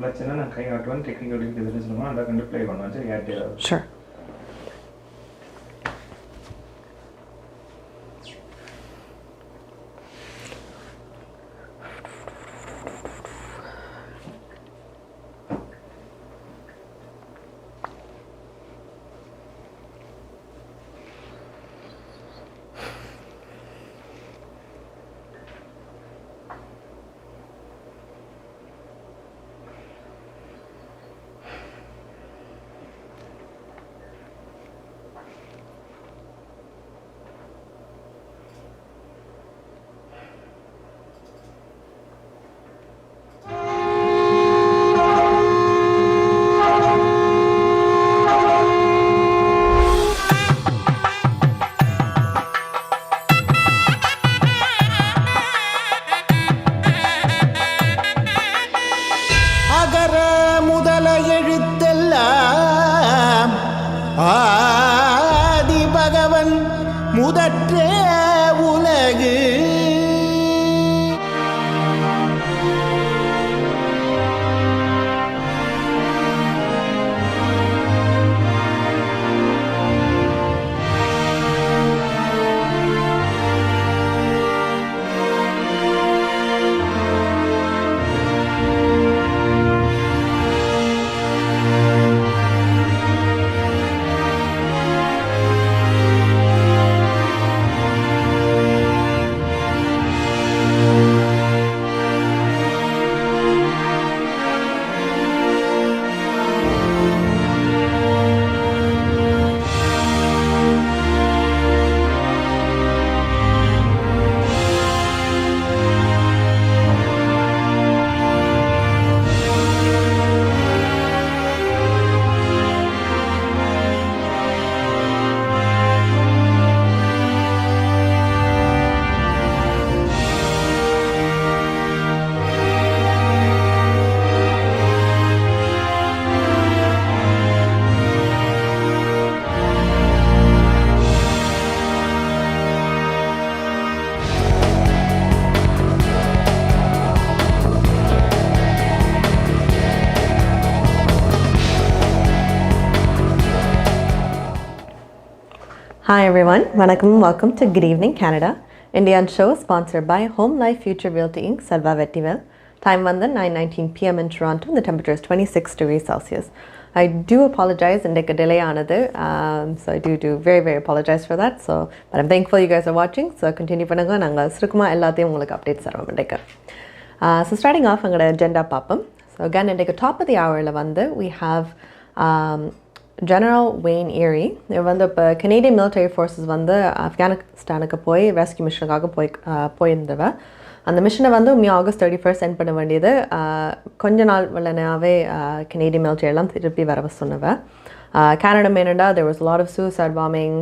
பிரச்சனை நான் கை காட்டுவேன் டெக்னிக்கல் டிஃபிகல்ட்டிஸ் சொல்லுவேன் அதை கண்டு ப்ளே பண்ணுவேன் சரி யார்ட்டே Sure. ஆதி பகவன் முதற்றே உலகு Hi everyone, Vanakkam, welcome to Good Evening Canada. Indian show sponsored by Home Life Future Realty Inc. Selva Vettivel. Time vanda 9:19 p.m. in Toronto. The temperature is 26 degrees Celsius. I do apologize and take a delay on it. So I do very, very apologize for that. So, but I'm thankful you guys are watching. So continue pannunga nanga sirukuma ellathiyum ungalku updates tharom indika. So starting off angada agenda paapam. So again indika top of the hour la vanda we have General Wayne Eyre. இவர் வந்து இப்போ Canadian military forces வந்து ஆப்கானிஸ்தானுக்கு போய் rescue மிஷனுக்காக போயிருந்தவ. அந்த மிஷனை வந்து August 31 send பண்ண வேண்டியது கொஞ்ச நாள் வெள்ளனாவே கனேடியன் மிலிட்டரி எல்லாம் திருப்பி வர சொன்னவ. Canada மேனடா there was a lot of suicide bombing,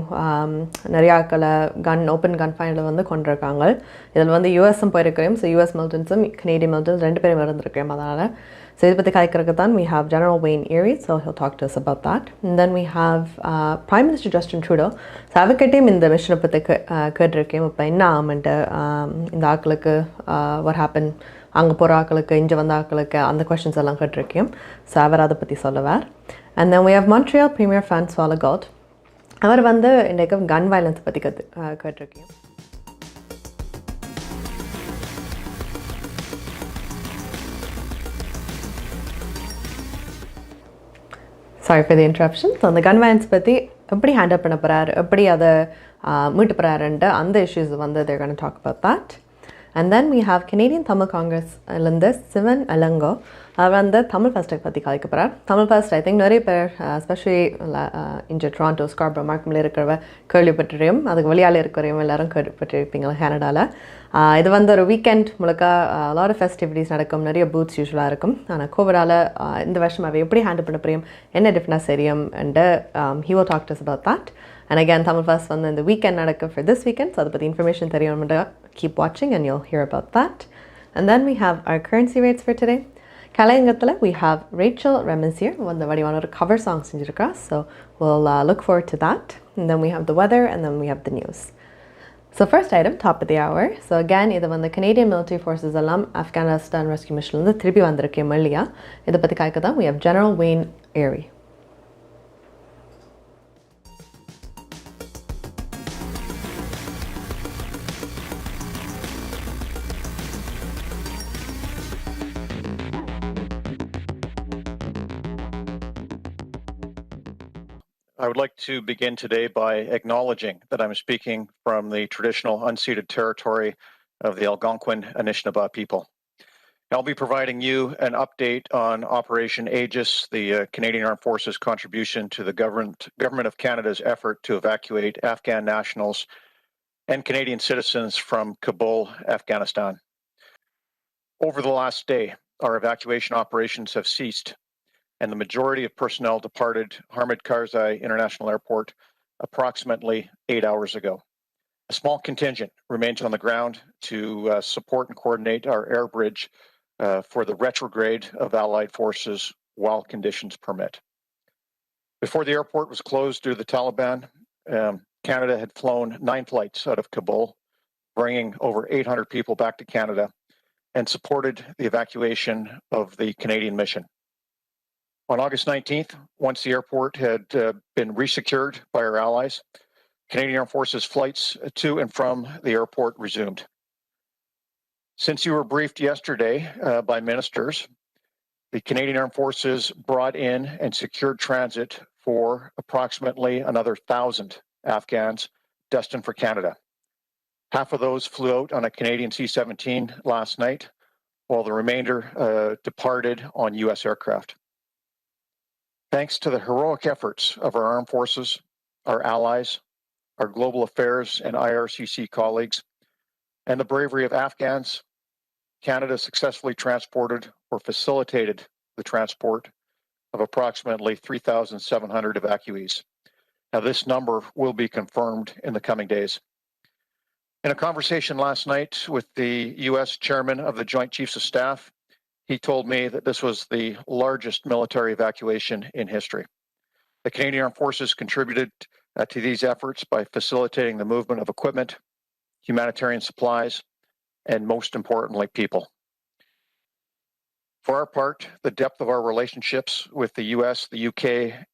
நிறையா ஓப்பன் கன் ஃபைனில் வந்து கொண்டிருக்காங்க. இதில் வந்து யூஎஸும் போயிருக்கிறோம். ஸோ யூஎஸ் மிலிட்டன்ஸும் கனேடியன் மிலிட்டன்ஸ் ரெண்டு பேரும் இருந்திருக்கிறோம். அதனால் ஸோ இதை பற்றி கலைக்கிறதுக்கு தான் we have General Wayne Eyre, so he'll talk to us about that. And then we have Prime Minister Justin Trudeau. So அவர்கிட்டையும் இந்த மிஷனை பற்றி கேட்டிருக்கேன். இப்போ என்ன ஆமெண்ட்டு இந்த ஆக்களுக்கு what happened, அங்கே போகிற ஆக்களுக்கு இங்கே வந்த ஆக்களுக்கு அந்த கொஷின்ஸ் எல்லாம் கேட்டிருக்கேன். ஸோ அவர் அதை பற்றி சொல்லுவார். And then we have Montreal Premier François Legault. அவர் வந்து இன்றைக்கு கன் வயலன்ஸ் பற்றி கேட்டிருக்கேன். Sorry for the interruption. So அந்த கன் வயலன்ஸ் பற்றி எப்படி ஹேண்டில் பண்ண போகிறார், எப்படி அதை மீட்டு போகிறாருன்ட்டு அந்த இஷ்யூஸ் வந்து they're going to talk about that. And then we have Canadian Tamil Congress இருந்து சிவன் அலங்கோ. அவர் வந்து தமிழ் ஃபெஸ்ட்டை பற்றி கலைக்க போகிறார். தமிழ் ஃபெஸ்ட் ஐ திங்க் நிறைய பேர் எஸ்பெஷலி இங்கே டொராண்டோ ஸ்கார்பரோ மார்க்கமில் இருக்கிறவ கேள்விப்பட்டிருக்கோம். அதுக்கு வெளியால் இருக்கிறவங்க எல்லாரும் கேள்விப்பட்டிருப்பீங்களா கனடாவில். இது வந்து ஒரு வீக்கெண்ட் முழுக்க லாட் ஆஃப் ஃபெஸ்டிவிட்டிஸ் நடக்கும், நிறைய பூத்ஸ் யூஸ்வலாக இருக்கும். ஆனால் கோவிடால் இந்த வருஷம் அவ எப்படி ஹேண்டில் பண்ண போறியும், என்ன டிஃப்ரெண்டாக சரியும் and he will talk to us about that. And again, Tamil Fest வந்து இந்த வீக்கெண்ட் நடக்கும் for this weekend. ஸோ அதை பற்றி information தெரியும்ட்டு keep watching and you'll hear about that. And then we have our currency rates for today. கலையங்கத்தில் we have Rachel Remisiar வந்து வடிவான ஒரு cover song செஞ்சுருக்கா. So we'll look forward to that. And then we have the weather and then we have the news. So first item, top of the hour. So again, இது வந்து Canadian military forces எல்லாம் Afghanistan rescue mission இருந்து திருப்பி வந்திருக்கேன் மல்லியா. இதை பற்றி காய்க்க தான் we have General Wayne Eyre. I would like to begin today by acknowledging that I'm speaking from the traditional unceded territory of the Algonquin Anishinaabe people. I'll be providing you an update on Operation Aegis, the Canadian Armed Forces contribution to the Government of Canada's effort to evacuate Afghan nationals and Canadian citizens from Kabul, Afghanistan. Over the last day, our evacuation operations have ceased, and the majority of personnel departed Hamid Karzai International Airport approximately 8 hours ago. A small contingent remains on the ground to support and coordinate our air bridge for the retrograde of Allied forces while conditions permit. Before the airport was closed due to the Taliban, Canada had flown 9 flights out of Kabul, bringing over 800 people back to Canada, and supported the evacuation of the Canadian mission. On August 19th, once the airport had been resecured by our allies, Canadian Armed Forces flights to and from the airport resumed. Since you were briefed yesterday by ministers, the Canadian Armed Forces brought in and secured transit for approximately another 1,000 Afghans destined for Canada. Half of those flew out on a Canadian C-17 last night, while the remainder departed on U.S. aircraft. Thanks to the heroic efforts of our armed forces, our allies, our global affairs and IRCC colleagues, and the bravery of Afghans, Canada successfully transported or facilitated the transport of approximately 3,700 evacuees. Now, this number will be confirmed in the coming days. In a conversation last night with the U.S. chairman of the Joint Chiefs of Staff, he told me that this was the largest military evacuation in history. The Canadian Armed Forces contributed to these efforts by facilitating the movement of equipment, humanitarian supplies, and most importantly, people. For our part, the depth of our relationships with the US, the UK,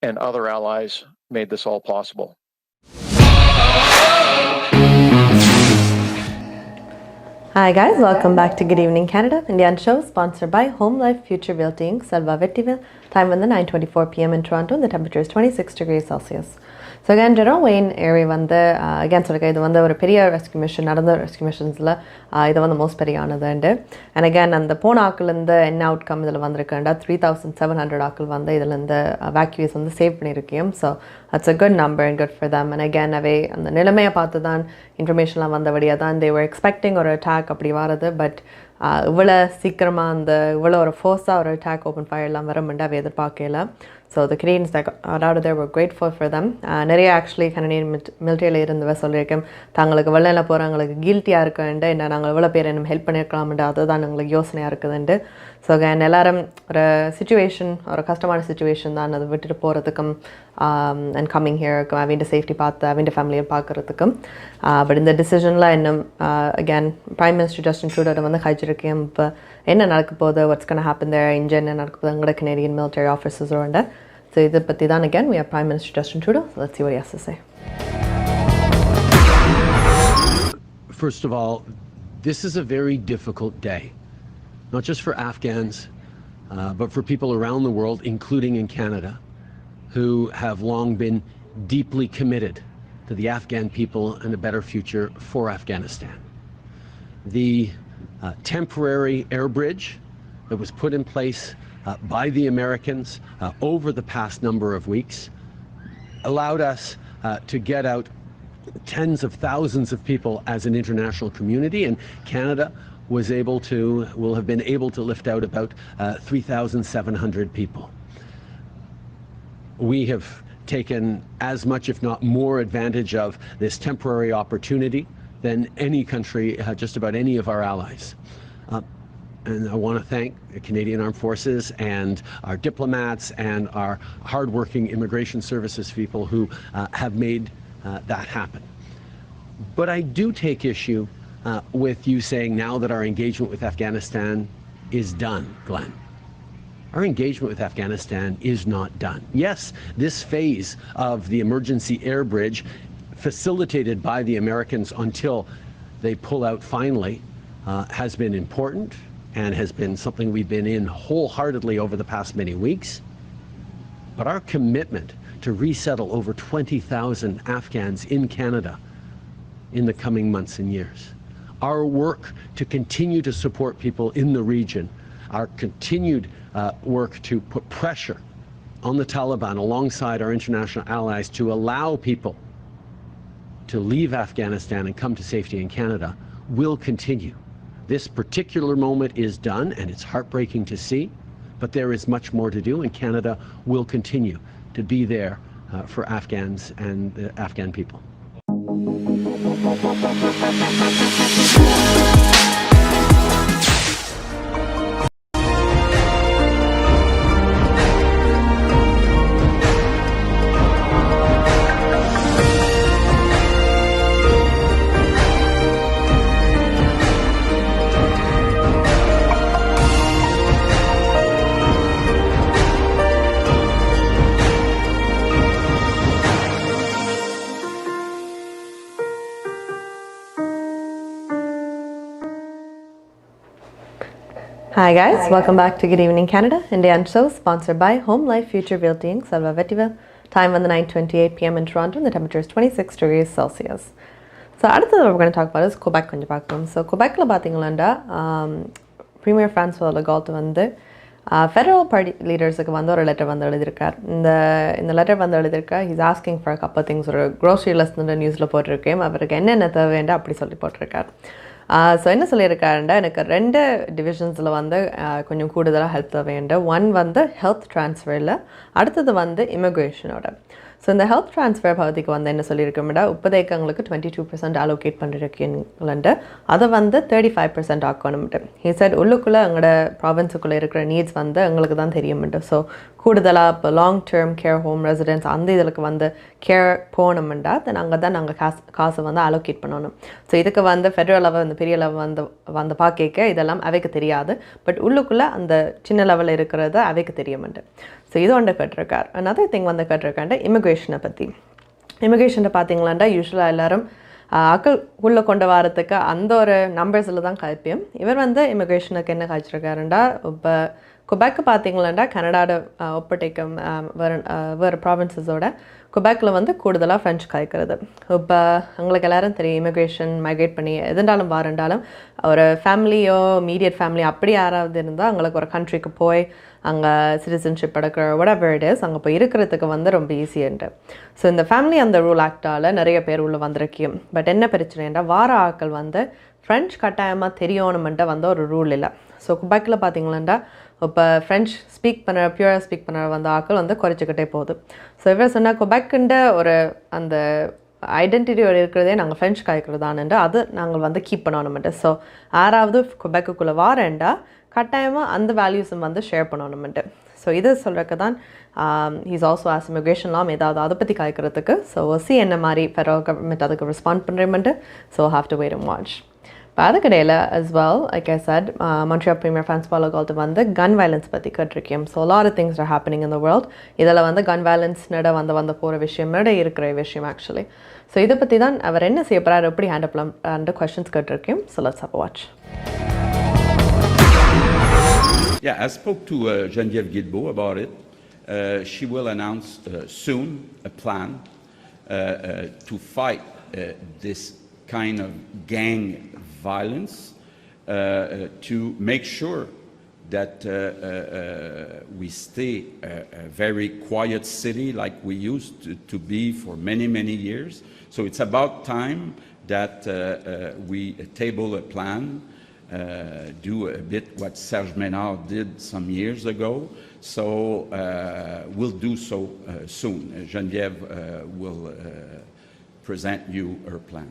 and other allies made this all possible. Hi guys, welcome back to Good Evening Canada, Indian show sponsored by Home Life Future Realty Inc. Salva Vettiville. Time when the 9:24 p.m. in Toronto and the temperature is 26 degrees Celsius. So again, General Wayne Eyre வந்து again சொல்லிருக்கேன், இது வந்து ஒரு பெரிய rescue mission, நடந்த rescue மிஷன்ஸில் இது வந்து most பெரியானதுண்டு. And again அந்த போன ஆக்கிலேருந்து என்ன அவுட்கம் இதில் வந்திருக்குண்டா 3,700 ஆக்கள் வந்து இதில் இந்த வேக்யூஸ் வந்து சேவ் பண்ணியிருக்கேன். So it's a good number and good for them. And again அவே அந்த நிலைமையை பார்த்து தான் இன்ஃபர்மேஷன்லாம் வந்தபடியாக தான் தே வர் எக்ஸ்பெக்டிங் ஒரு அட்டாக் அப்படி வரது. பட் இவ்வளோ சீக்கிரமாக அந்த இவ்வளோ ஒரு ஃபோர்ஸாக ஒரு அட்டாக் ஓப்பன் ஃபயர்லாம் வரமுண்டு அவை எதிர்பார்க்கல. So the Canadians that got out of there were grateful for them. நிறைய ஆக்சுவலி கனடியன் மிலிட்ரியில் இருந்தவ சொல்லியிருக்கேன், தாங்களுக்கு வெள்ளையில் போகிறவங்களுக்கு கில்ட்டியாக இருக்குண்டு, என்ன நாங்கள் எவ்வளோ பேர் என்ன ஹெல்ப் பண்ணியிருக்கலாம்ண்டு அதுதான் எங்களுக்கு யோசனையாக இருக்குதுண்டு. ஸோ அகேன் எல்லாரும் ஒரு சுச்சுவேஷன், ஒரு கஷ்டமான சுச்சுவேஷன் தான் அதை விட்டுட்டு போகிறதுக்கும் அண்ட் கம்மிங் ஹியருக்கும் அவன் சேஃப்டி பார்த்து அவன் ஃபேமிலியை பார்க்குறதுக்கும். பட் இந்த டிசிஷனில் இன்னும் again prime minister Justin Trudeau வந்து ஹைச்சிருக்கேன். இப்போ என்ன நடக்க போகுது, வாட்ஸ் கோனா ஹேப்பன் தேர், இங்கே என்ன நடக்க போகுது, எங்களோட கனேடியன் மிலிட்டரி ஆஃபீஸர்ஸோட. ஸோ இதை பற்றி தான் again we have Prime Minister Justin Trudeau. So let's see what he has to say. First of all, this is a very difficult day, not just for Afghans, but for people around the world, including in Canada, who have long been deeply committed to the Afghan people and a better future for Afghanistan. The temporary air bridge that was put in place by the Americans over the past number of weeks allowed us to get out tens of thousands of people as an international community, and Canada will have been able to lift out about 3,700 people. We have taken as much, if not more, advantage of this temporary opportunity than any country, just about any of our allies. And I want to thank the Canadian Armed Forces and our diplomats and our hardworking immigration services people who have made that happen. But I do take issue with you saying now that our engagement with Afghanistan is done, Glenn. Our engagement with Afghanistan is not done. Yes, this phase of the emergency air bridge, facilitated by the Americans until they pull out finally, has been important and has been something we've been in wholeheartedly over the past many weeks. But our commitment to resettle over 20,000 Afghans in Canada in the coming months and years, our work to continue to support people in the region, our continued work to put pressure on the Taliban alongside our international allies to allow people to leave Afghanistan and come to safety in Canada will continue. This particular moment is done, and it's heartbreaking to see, but there is much more to do, and Canada will continue to be there for Afghans and the Afghan people. Hi guys, welcome back to Good Evening Canada, Indian show sponsored by Home Life Future Realty Inc. Salva Vettivel. Time on the 9:28 p.m. in Toronto, and the temperature is 26 degrees Celsius. So அடுத்தது we're going to talk about is Quebec கொஞ்சம் பார்க்கலாம். So Quebecல பார்த்தீங்களாண்டா Premier François Legault வந்து federal party லீடர்ஸுக்கு வந்து ஒரு letter வந்து எழுதியிருக்கார். இந்த letter வந்து எழுதியிருக்கார். ஹீஸ் ஆஸ்கிங் ஃபார் கப்பல் திங்ஸ். ஒரு க்ரோசரி லிஸ்ட் நியூஸில் போட்டிருக்கேன். அவருக்கு என்னென்ன தேவைண்டா அப்படி சொல்லி போட்டிருக்கார். ஸோ என்ன சொல்லியிருக்காருண்டா, எனக்கு 2 டிவிஷன்ஸில் வந்து கொஞ்சம் கூடுதலாக ஹெல்ப் தேவையுண்டு. ஒன் வந்து ஹெல்த் ட்ரான்ஸ்ஃபரில், அடுத்தது வந்து இமிக்ரேஷனோட. ஸோ இந்த ஹெல்த் ட்ரான்ஸ்ஃபர் பகுதிக்கு வந்து என்ன சொல்லியிருக்கோம்டா, இப்போதைக்கு எங்களுக்கு 22% அலோகேட் பண்ணியிருக்கீங்களன்ட்டு அதை வந்து 35% ஆக்கணும்ட்டு. ஹி செட் உள்ளுக்குள்ளே எங்களோட ப்ராவின்ஸுக்குள்ளே இருக்கிற நீட்ஸ் வந்து எங்களுக்கு தான் தெரியும்ட்டு. ஸோ கூடுதலாக இப்போ long term care home residence அந்த இதுக்கு வந்து கேர் போகணுமெண்டா தென் அங்கே தான் நாங்கள் காசை வந்து அலோகேட் பண்ணணும். ஸோ இதுக்கு வந்து ஃபெடரல் லெவல் இந்த பெரிய லெவல் வந்து பார்க்க இதெல்லாம் அவைக்கு தெரியாது. பட் உள்ளுக்குள்ளே அந்த சின்ன லெவலில் இருக்கிறத அவைக்கு தெரியுமெண்டு. ஸோ இது ஒன்று கேட்டிருக்கார். அனதர் திங் வந்து கேட்டிருக்காண்ட இமிக்ரேஷனை பற்றி. இமிக்ரேஷனை பார்த்தீங்களாண்டா யூஸ்வலாக எல்லோரும் ஆக்கள் உள்ளே கொண்டு வரத்துக்கு அந்த ஒரு நம்பர்ஸில் தான் கழிப்பியும். இவர் வந்து இமிக்ரேஷனுக்கு என்ன காய்ச்சிருக்காருண்டா, இப்போ குபேக்கு பார்த்தீங்களாண்டா கனடாவோட ஒப்படைக்கும் வேறு ப்ராவின்ஸஸோட குபேக்கில் வந்து கூடுதலாக ஃப்ரெஞ்ச் காய்க்கிறது. இப்போ எங்களுக்கு எல்லோரும் தெரியும், இமிக்ரேஷன் மைக்ரேட் பண்ணி எதுண்டாலும் வாரண்டாலும் ஒரு ஃபேமிலியோ மீடியட் ஃபேமிலி அப்படி யாராவது இருந்தால் அவங்களுக்கு ஒரு கண்ட்ரிக்கு போய் அங்கே சிட்டிசன்ஷிப் எடுக்கிற whatever it is அங்கே போய் இருக்கிறதுக்கு வந்து ரொம்ப ஈஸியன்ட்டு. ஸோ இந்த ஃபேமிலி அந்த ரூல் ஆக்டால் நிறைய பேர் உள்ளே வந்திருக்கியும். பட் என்ன பிரச்சனைண்டா, வார ஆக்கள் வந்து ஃப்ரெஞ்ச் கட்டாயமாக தெரியணுமெண்ட்ட வந்து ஒரு ரூல் இல்லை. ஸோ குபேக்கில் பார்த்தீங்களாண்டா இப்போ ஃப்ரெஞ்ச் பியூராக ஸ்பீக் பண்ணுற வந்து ஆக்கள் வந்து குறைச்சிக்கிட்டே போகுது. ஸோ இவர் சொன்னால் குபேக்குண்ட ஒரு அந்த ஐடென்டிட்டியோட இருக்கிறதே நாங்கள் ஃப்ரெஞ்ச் காய்க்கிறதானுண்டு அது நாங்கள் வந்து கீப் பண்ணணுமெண்ட்டு. ஸோ யாராவது குபேக்குள்ளே வாரேண்டா கட்டாயமாக அந்த வேல்யூஸும் வந்து ஷேர் பண்ணணுமெண்ட்டு. ஸோ இது சொல்கிறக்கு தான் ஹீஸ் ஆல்சோ ஆஸ் இமிக்ரேஷன் லாம் ஏதாவது அதை பற்றி காய்க்கிறதுக்கு. ஸோ சி என்ன மாதிரி ஃபெடரல் கவர்மெண்ட் அதுக்கு ரெஸ்பாண்ட் பண்ணுறேமெண்ட்டு. So have to wait and watch. இப்போ அதுக்கிடையில் as well, like I said, Montreal Premier François Legault வந்து கன் வயலன்ஸ் பற்றி கேட்டிருக்கேன். So a lot of things are happening in the world. இதில் வந்து கன் வயலன்ஸ் வந்து போகிற விஷயம் இருக்கிற விஷயம் ஆக்சுவலி. ஸோ இதை பற்றி தான் அவர் என்ன செய்ய போகிறார், எப்படி ஹேண்டில் பண்ண கொஸ்டின்ஸ் கேட்டிருக்கேன். So let's have a watch. Yeah, I spoke to Geneviève Guilbeault about it. She will announce soon a plan to fight this kind of gang violence, to make sure that we stay a very quiet city like we used to be for many, many years. So it's about time that we table a plan, do a bit what Serge Ménard did some years ago. So we'll do so soon. Geneviève will present you her plan.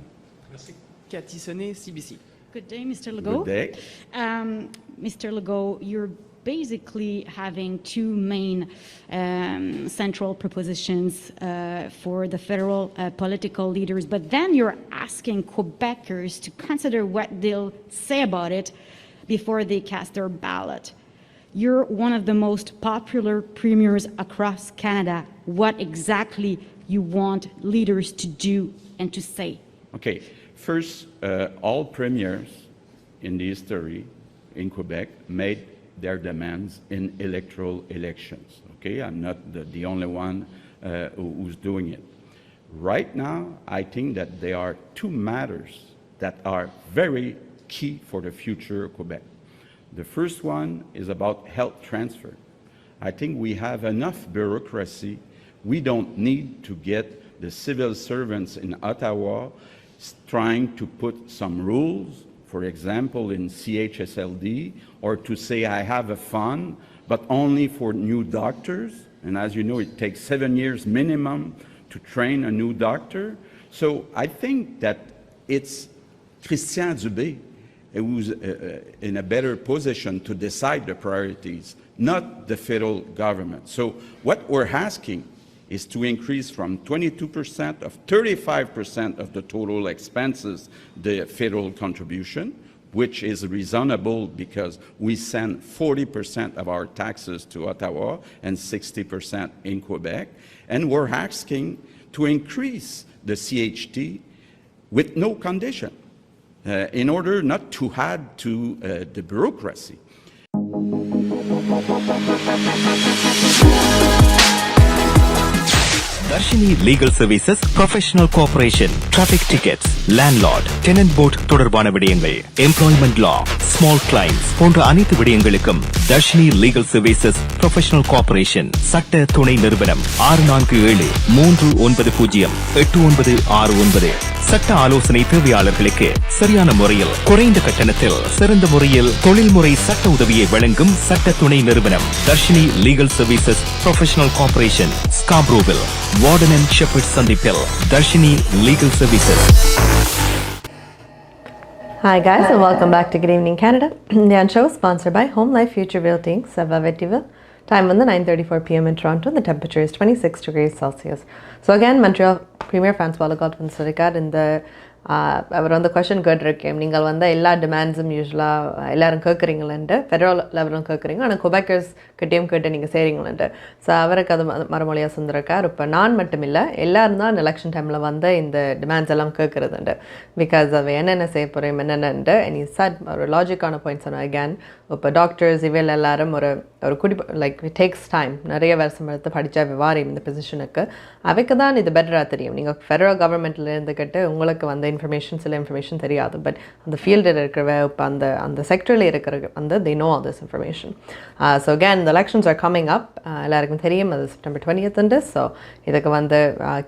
Merci. Cathy Sonnet, CBC. Good day, Mr. Legault. Good day. Mr. Legault, you're basically having two main central propositions for the federal political leaders, but then you're asking Quebecers to consider what they'll say about it before they cast their ballot. You're one of the most popular premiers across Canada. What exactly you want leaders to do and to say? Okay, first, all premiers in the history in Quebec made their demands in electoral elections. Okay, I'm not the only one who's doing it. Right now, I think that there are two matters that are very key for the future of Quebec. The first one is about health transfer. I think we have enough bureaucracy. We don't need to get the civil servants in Ottawa trying to put some rules, for example, in CHSLD, or to say I have a fund, but only for new doctors. And as you know, it takes 7 years minimum to train a new doctor. So I think that it's Christian Dubé who's in a better position to decide the priorities, not the federal government. So what we're asking is to increase from 22% of 35% of the total expenses, the federal contribution, which is reasonable because we send 40% of our taxes to Ottawa and 60% in Quebec. And we're asking to increase the CHT with no condition in order not to add to the bureaucracy. Darshini Legal Services Professional Cooperation, Traffic Tickets, Landlord, Tenant Board தொடர்பான விடயங்கள், Employment Law, Small Claims போன்ற அனைத்து விடயங்களுக்கும் Darshini Legal Services Professional Cooperation சட்ட துணை நிறுவனம் 647-390-8969 சட்ட ஆலோசனை தேவையாளர்களுக்கு சரியான முறையில் குறைந்த கட்டணத்தில் சிறந்த முறையில் தொழில்முறை சட்ட உதவியை வழங்கும் சட்ட துணை நிறுவனம் Darshini Legal Services Professional Cooperation, Scarborough, Warden and Shepherd Sandipil, Darshini Legal Services. Hi guys, and welcome back to Good Evening Canada. The show is sponsored by Home Life Future Realty Inc. Salva-Vettiville. Time on the 9:34 p.m. in Toronto. The temperature is 26 degrees Celsius. So again, Montreal Premier François Legault in the அவர் வந்து question கேட்டிருக்கேன். நீங்கள் வந்து எல்லா டிமாண்ட்ஸும் யூஸ்வலாக எல்லோரும் கேட்குறீங்களேன்ட்டு, federal லெவலும் கேட்குறீங்க, ஆனால் குபேக்கர்ஸ் கிட்டேயும் கேட்டு நீங்கள் செய்கிறீங்களேன்ட்டு. ஸோ அவருக்கு அது மறுமொழியாக சொல்லியிருக்கார். இப்போ நான் மட்டும் இல்லை, எல்லோரும் தான் எலெக்ஷன் டைமில் வந்து இந்த டிமாண்ட்ஸ் எல்லாம் கேட்குறதுண்டு. பிகாஸ் அவ என்னென்ன செய்ய போகிறோம் என்னென்னட்டு நீ சாட் ஒரு லாஜிக்கான பாயிண்ட் சொன்னேன். அகேன் இப்போ டாக்டர்ஸ் இவையில் எல்லாரும் ஒரு லைக் இட் டேக்ஸ் டைம், நிறைய வருஷம் எடுத்து படித்தா விவாரியும் இந்த பொசிஷனுக்கு. அவைக்கு தான் இது பெட்டராக தெரியும். நீங்கள் ஃபெடரல் கவர்மெண்ட்டில் இருந்துக்கிட்டு உங்களுக்கு வந்து இன்ஃபர்மேஷன் சில இன்ஃபர்மேஷன் தெரியாது, பட் அந்த ஃபீல்டில் இருக்கிறவ இப்போ அந்த செக்டரில் இருக்கிற வந்து they know all this information. So again, the elections are coming up. எல்லாருக்கும் தெரியும் அது September 20th. ஸோ இதுக்கு வந்து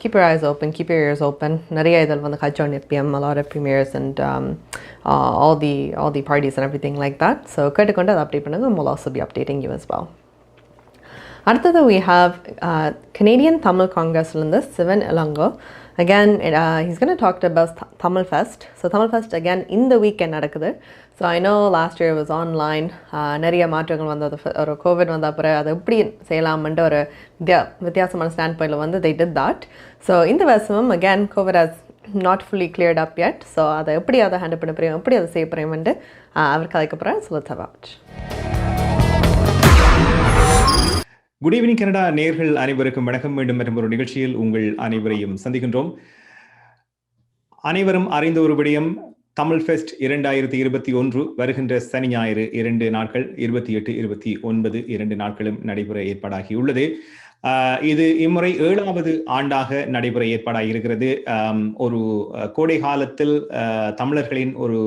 keep your eyes open, keep your ears open. நிறைய இதில் வந்து கட்சோன் எப்பிஎம், a lot of premiers and all the parties and everything like that. So கேட்டுக்கொண்டு அதை அப்டேட் பண்ணுங்க. We'll also be updating you as well. அடுத்தது we have Canadian Tamil Congressலேருந்து Sivan Elango. Again, he's going to talk about Tamil Fest. So Tamil Fest again in the weekend நடக்குது. So I know last year it was online. நிறைய மாற்றங்கள் வந்தது, ஒரு Covid வந்த அப்புறம் அதை எப்படி செய்யலாம்ன்ற ஒரு வித்தியாசமான ஸ்டாண்ட் பாயிண்டில் வந்து they did that. So இந்த வருஷமும் again COVID has not fully cleared up yet. So அதை எப்படி அதை ஹேண்டில் பண்ண போகிறோம், எப்படி அதை செய்ய போகிறோம்ட்டு அவர் கதைக்க போகிறேன். So let's have it. Good evening Canada நேயர்கள் அனைவருக்கும் வணக்கம். மீண்டும் மற்றும் ஒரு நிகழ்ச்சியில் உங்கள் அனைவரையும் சந்திக்கின்றோம். அனைவரும் அறிந்த ஒரு விடயம், தமிழ் ஃபெஸ்ட் 2021 வருகின்ற சனி ஞாயிறு 2 நாட்கள் 28, 29 2 நாட்களும் நடைபெற ஏற்பாடாகியுள்ளது. இது இம்முறை 7வது ஆண்டாக நடைபெற ஏற்பாடாகி இருக்கிறது. ஒரு கோடை காலத்தில் தமிழர்களின் ஒரு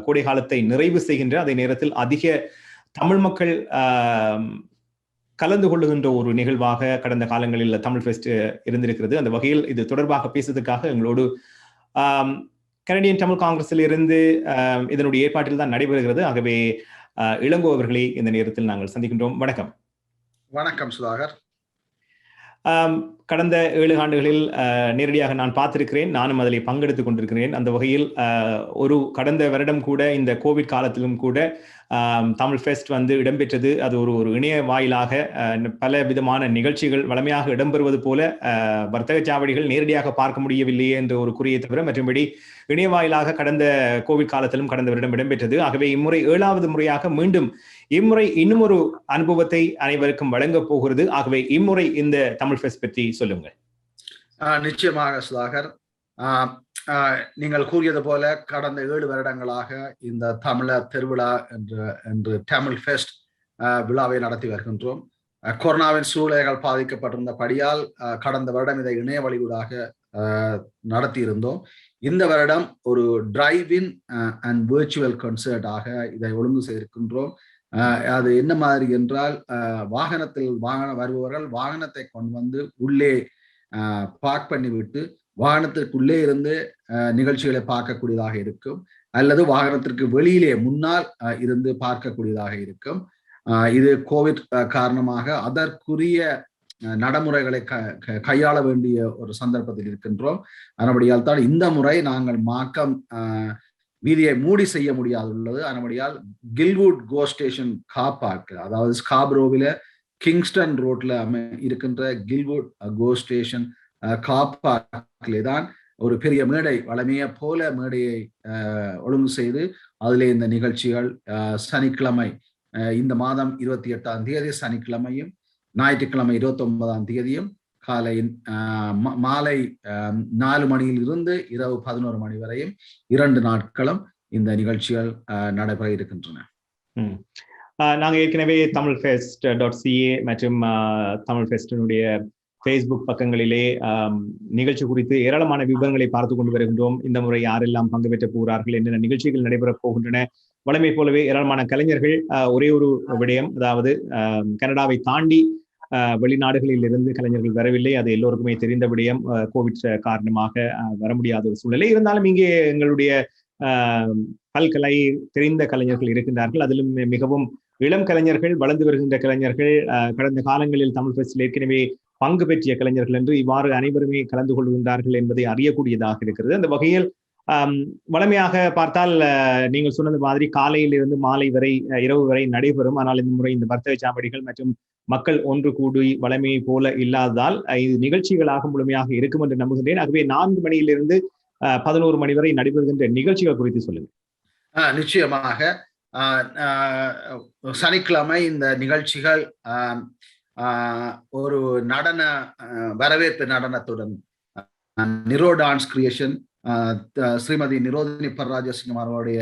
கோடை காலத்தை நிறைவு செய்கின்ற, அதே நேரத்தில் அதிக தமிழ் மக்கள் கலந்து கொள்ளுகின்ற ஒரு நிகழ்வாக கடந்த காலங்களில் தமிழ் ஃபெஸ்ட் இருந்திருக்கிறது. அந்த வகையில் இது தொடர்பாக பேசுவதற்காக எங்களோடு கனடியன் தமிழ் காங்கிரஸில் இருந்து இதனுடைய ஏற்பாட்டில் தான் நடைபெறுகிறது. ஆகவே இளங்கோ அவர்களை இந்த நேரத்தில் நாங்கள் சந்திக்கின்றோம். வணக்கம். வணக்கம் சுதாகர். கடந்த 7 ஆண்டுகளில் நேரடியாக நான் பார்த்திருக்கிறேன், நானும் அதில் பங்கெடுத்துக் கொண்டிருக்கிறேன். அந்த வகையில் கடந்த வருடம் கூட இந்த கோவிட் காலத்திலும் கூட தமிழ் ஃபெஸ்ட் வந்து இடம்பெற்றது. அது ஒரு இணைய வாயிலாக பல விதமான நிகழ்ச்சிகள் வளமையாக இடம்பெறுவது போல வர்த்தக சாவடிகள் நேரடியாக பார்க்க முடியவில்லையே என்ற ஒரு குறியை தவிர மற்றபடி இணைய வாயிலாக கடந்த கோவிட் காலத்திலும் கடந்த வருடம் இடம்பெற்றது. ஆகவே இம்முறை 7வது முறையாக மீண்டும் இம்முறை இன்னும் ஒரு அனுபவத்தை அனைவருக்கும் வழங்கப் போகிறது. ஆகவே இம்முறை இந்த தமிழ் ஃபெஸ்ட் பற்றி சொல்லுங்கள். நிச்சயமாக சுதாகர், நீங்கள் கூறியது போல கடந்த 7 வருடங்களாக இந்த தமிழர் திருவிழா என்று தமிழ் ஃபெஸ்ட் விழாவை நடத்தி வருகின்றோம். கொரோனாவின் சூழ்நிலைகள் பாதிக்கப்பட்டிருந்தபடியால் கடந்த வருடம் இதை இணைய வழியூடாக நடத்தி இருந்தோம். இந்த வருடம் ஒரு டிரைவ்-இன் அண்ட் விர்ச்சுவல் கன்சர்ட் ஆக இதை ஒழுங்கு செய்திருக்கின்றோம். அது என்ன மாதிரி என்றால், வருபவர்கள் வாகனத்தை கொண்டு வந்து உள்ளே பார்க் பண்ணிவிட்டு வாகனத்திற்குள்ளே இருந்து நிகழ்ச்சிகளை பார்க்கக்கூடியதாக இருக்கும், அல்லது வாகனத்திற்கு வெளியிலே முன்னால் இருந்து பார்க்கக்கூடியதாக இருக்கும். இது கோவிட் காரணமாக அதற்குரிய நடைமுறைகளை கையாள வேண்டிய ஒரு சந்தர்ப்பத்தில் இருக்கின்றோம். அதன்படியால் தான் இந்த முறை நாங்கள் மாக்கம் வீதியை மூடி செய்ய முடியாது உள்ளது. அதன்படியால் கில்வுட் கோ ஸ்டேஷன் கார் பார்க், அதாவது ஸ்காப்ரோவில கிங்ஸ்டன் ரோட்ல இருக்கின்ற கில்வுட் கோ ஸ்டேஷன் கார் பார்க்கிலே தான் ஒரு பெரிய மேடை, வளமைய போல மேடையை ஒழுங்கு செய்து அதிலே இந்த நிகழ்ச்சிகள் சனிக்கிழமை, இந்த மாதம் 28ஆம் தேதி சனிக்கிழமையும் ஞாயிற்றுக்கிழமை 29ஆம் தேதியும் காலை மாலை 4 மணியில் இருந்து இரவு 11 மணி வரையும் 2 நாட்களும் இந்த நிகழ்ச்சிகள் நடைபெற இருக்கின்றன. நாங்கள் ஏற்கனவே தமிழ் ஃபெஸ்ட்.ca மற்றும் தமிழ் ஃபெஸ்டினுடைய ஃபேஸ்புக் பக்கங்களிலே நிகழ்ச்சி குறித்து ஏராளமான விவரங்களை பார்த்து கொண்டு வருகின்றோம். இந்த முறை யாரெல்லாம் பங்கு பெற்ற போகிறார்கள், என்னென்ன நிகழ்ச்சிகள் நடைபெறப் போகின்றன. வழமை போலவே ஏராளமான கலைஞர்கள். ஒரே ஒரு விடயம், அதாவது கனடாவை தாண்டி வெளிநாடுகளில் இருந்து கலைஞர்கள் வரவில்லை. அது எல்லோருக்குமே தெரிந்த விடயம். கோவிட் காரணமாக வர முடியாத ஒரு சூழ்நிலை இருந்தாலும் இங்கே எங்களுடைய பல்கலை தெரிந்த கலைஞர்கள் இருக்கின்றார்கள். அதிலும் மிகவும் இளம் கலைஞர்கள், வளர்ந்து வருகின்ற கலைஞர்கள், கடந்த காலங்களில் தமிழ் ஃபெஸ்டில் ஏற்கனவே பங்கு பெற்றிய கலைஞர்கள் என்று இவ்வாறு அனைவருமே கலந்து கொள்கின்றார்கள் என்பதை அறியக்கூடியதாக இருக்கிறது. அந்த வகையில் வளமையாக பார்த்தால் நீங்கள் சொன்னது மாதிரி காலையில் இருந்து மாலை வரை, இரவு வரை நடைபெறும். ஆனால் இந்த முறை இந்த வர்த்தக சாவடிகள் மற்றும் மக்கள் ஒன்று கூடி வளமையை போல இல்லாததால் இது நிகழ்ச்சிகளாக முழுமையாக இருக்கும் என்று நம்புகின்றேன். ஆகவே 4 மணியிலிருந்து 11 மணி வரை நடைபெறுகின்ற நிகழ்ச்சிகள் குறித்து சொல்லுங்கள். நிச்சயமாக சனிக்கிழமை இந்த நிகழ்ச்சிகள் ஒரு நடன வரவேற்பு நடனத்துடன் நிரோ டான்ஸ் கிரியேஷன் ஸ்ரீமதி நிரோதினி பர்ராஜசிங்கம் அவர்களுடைய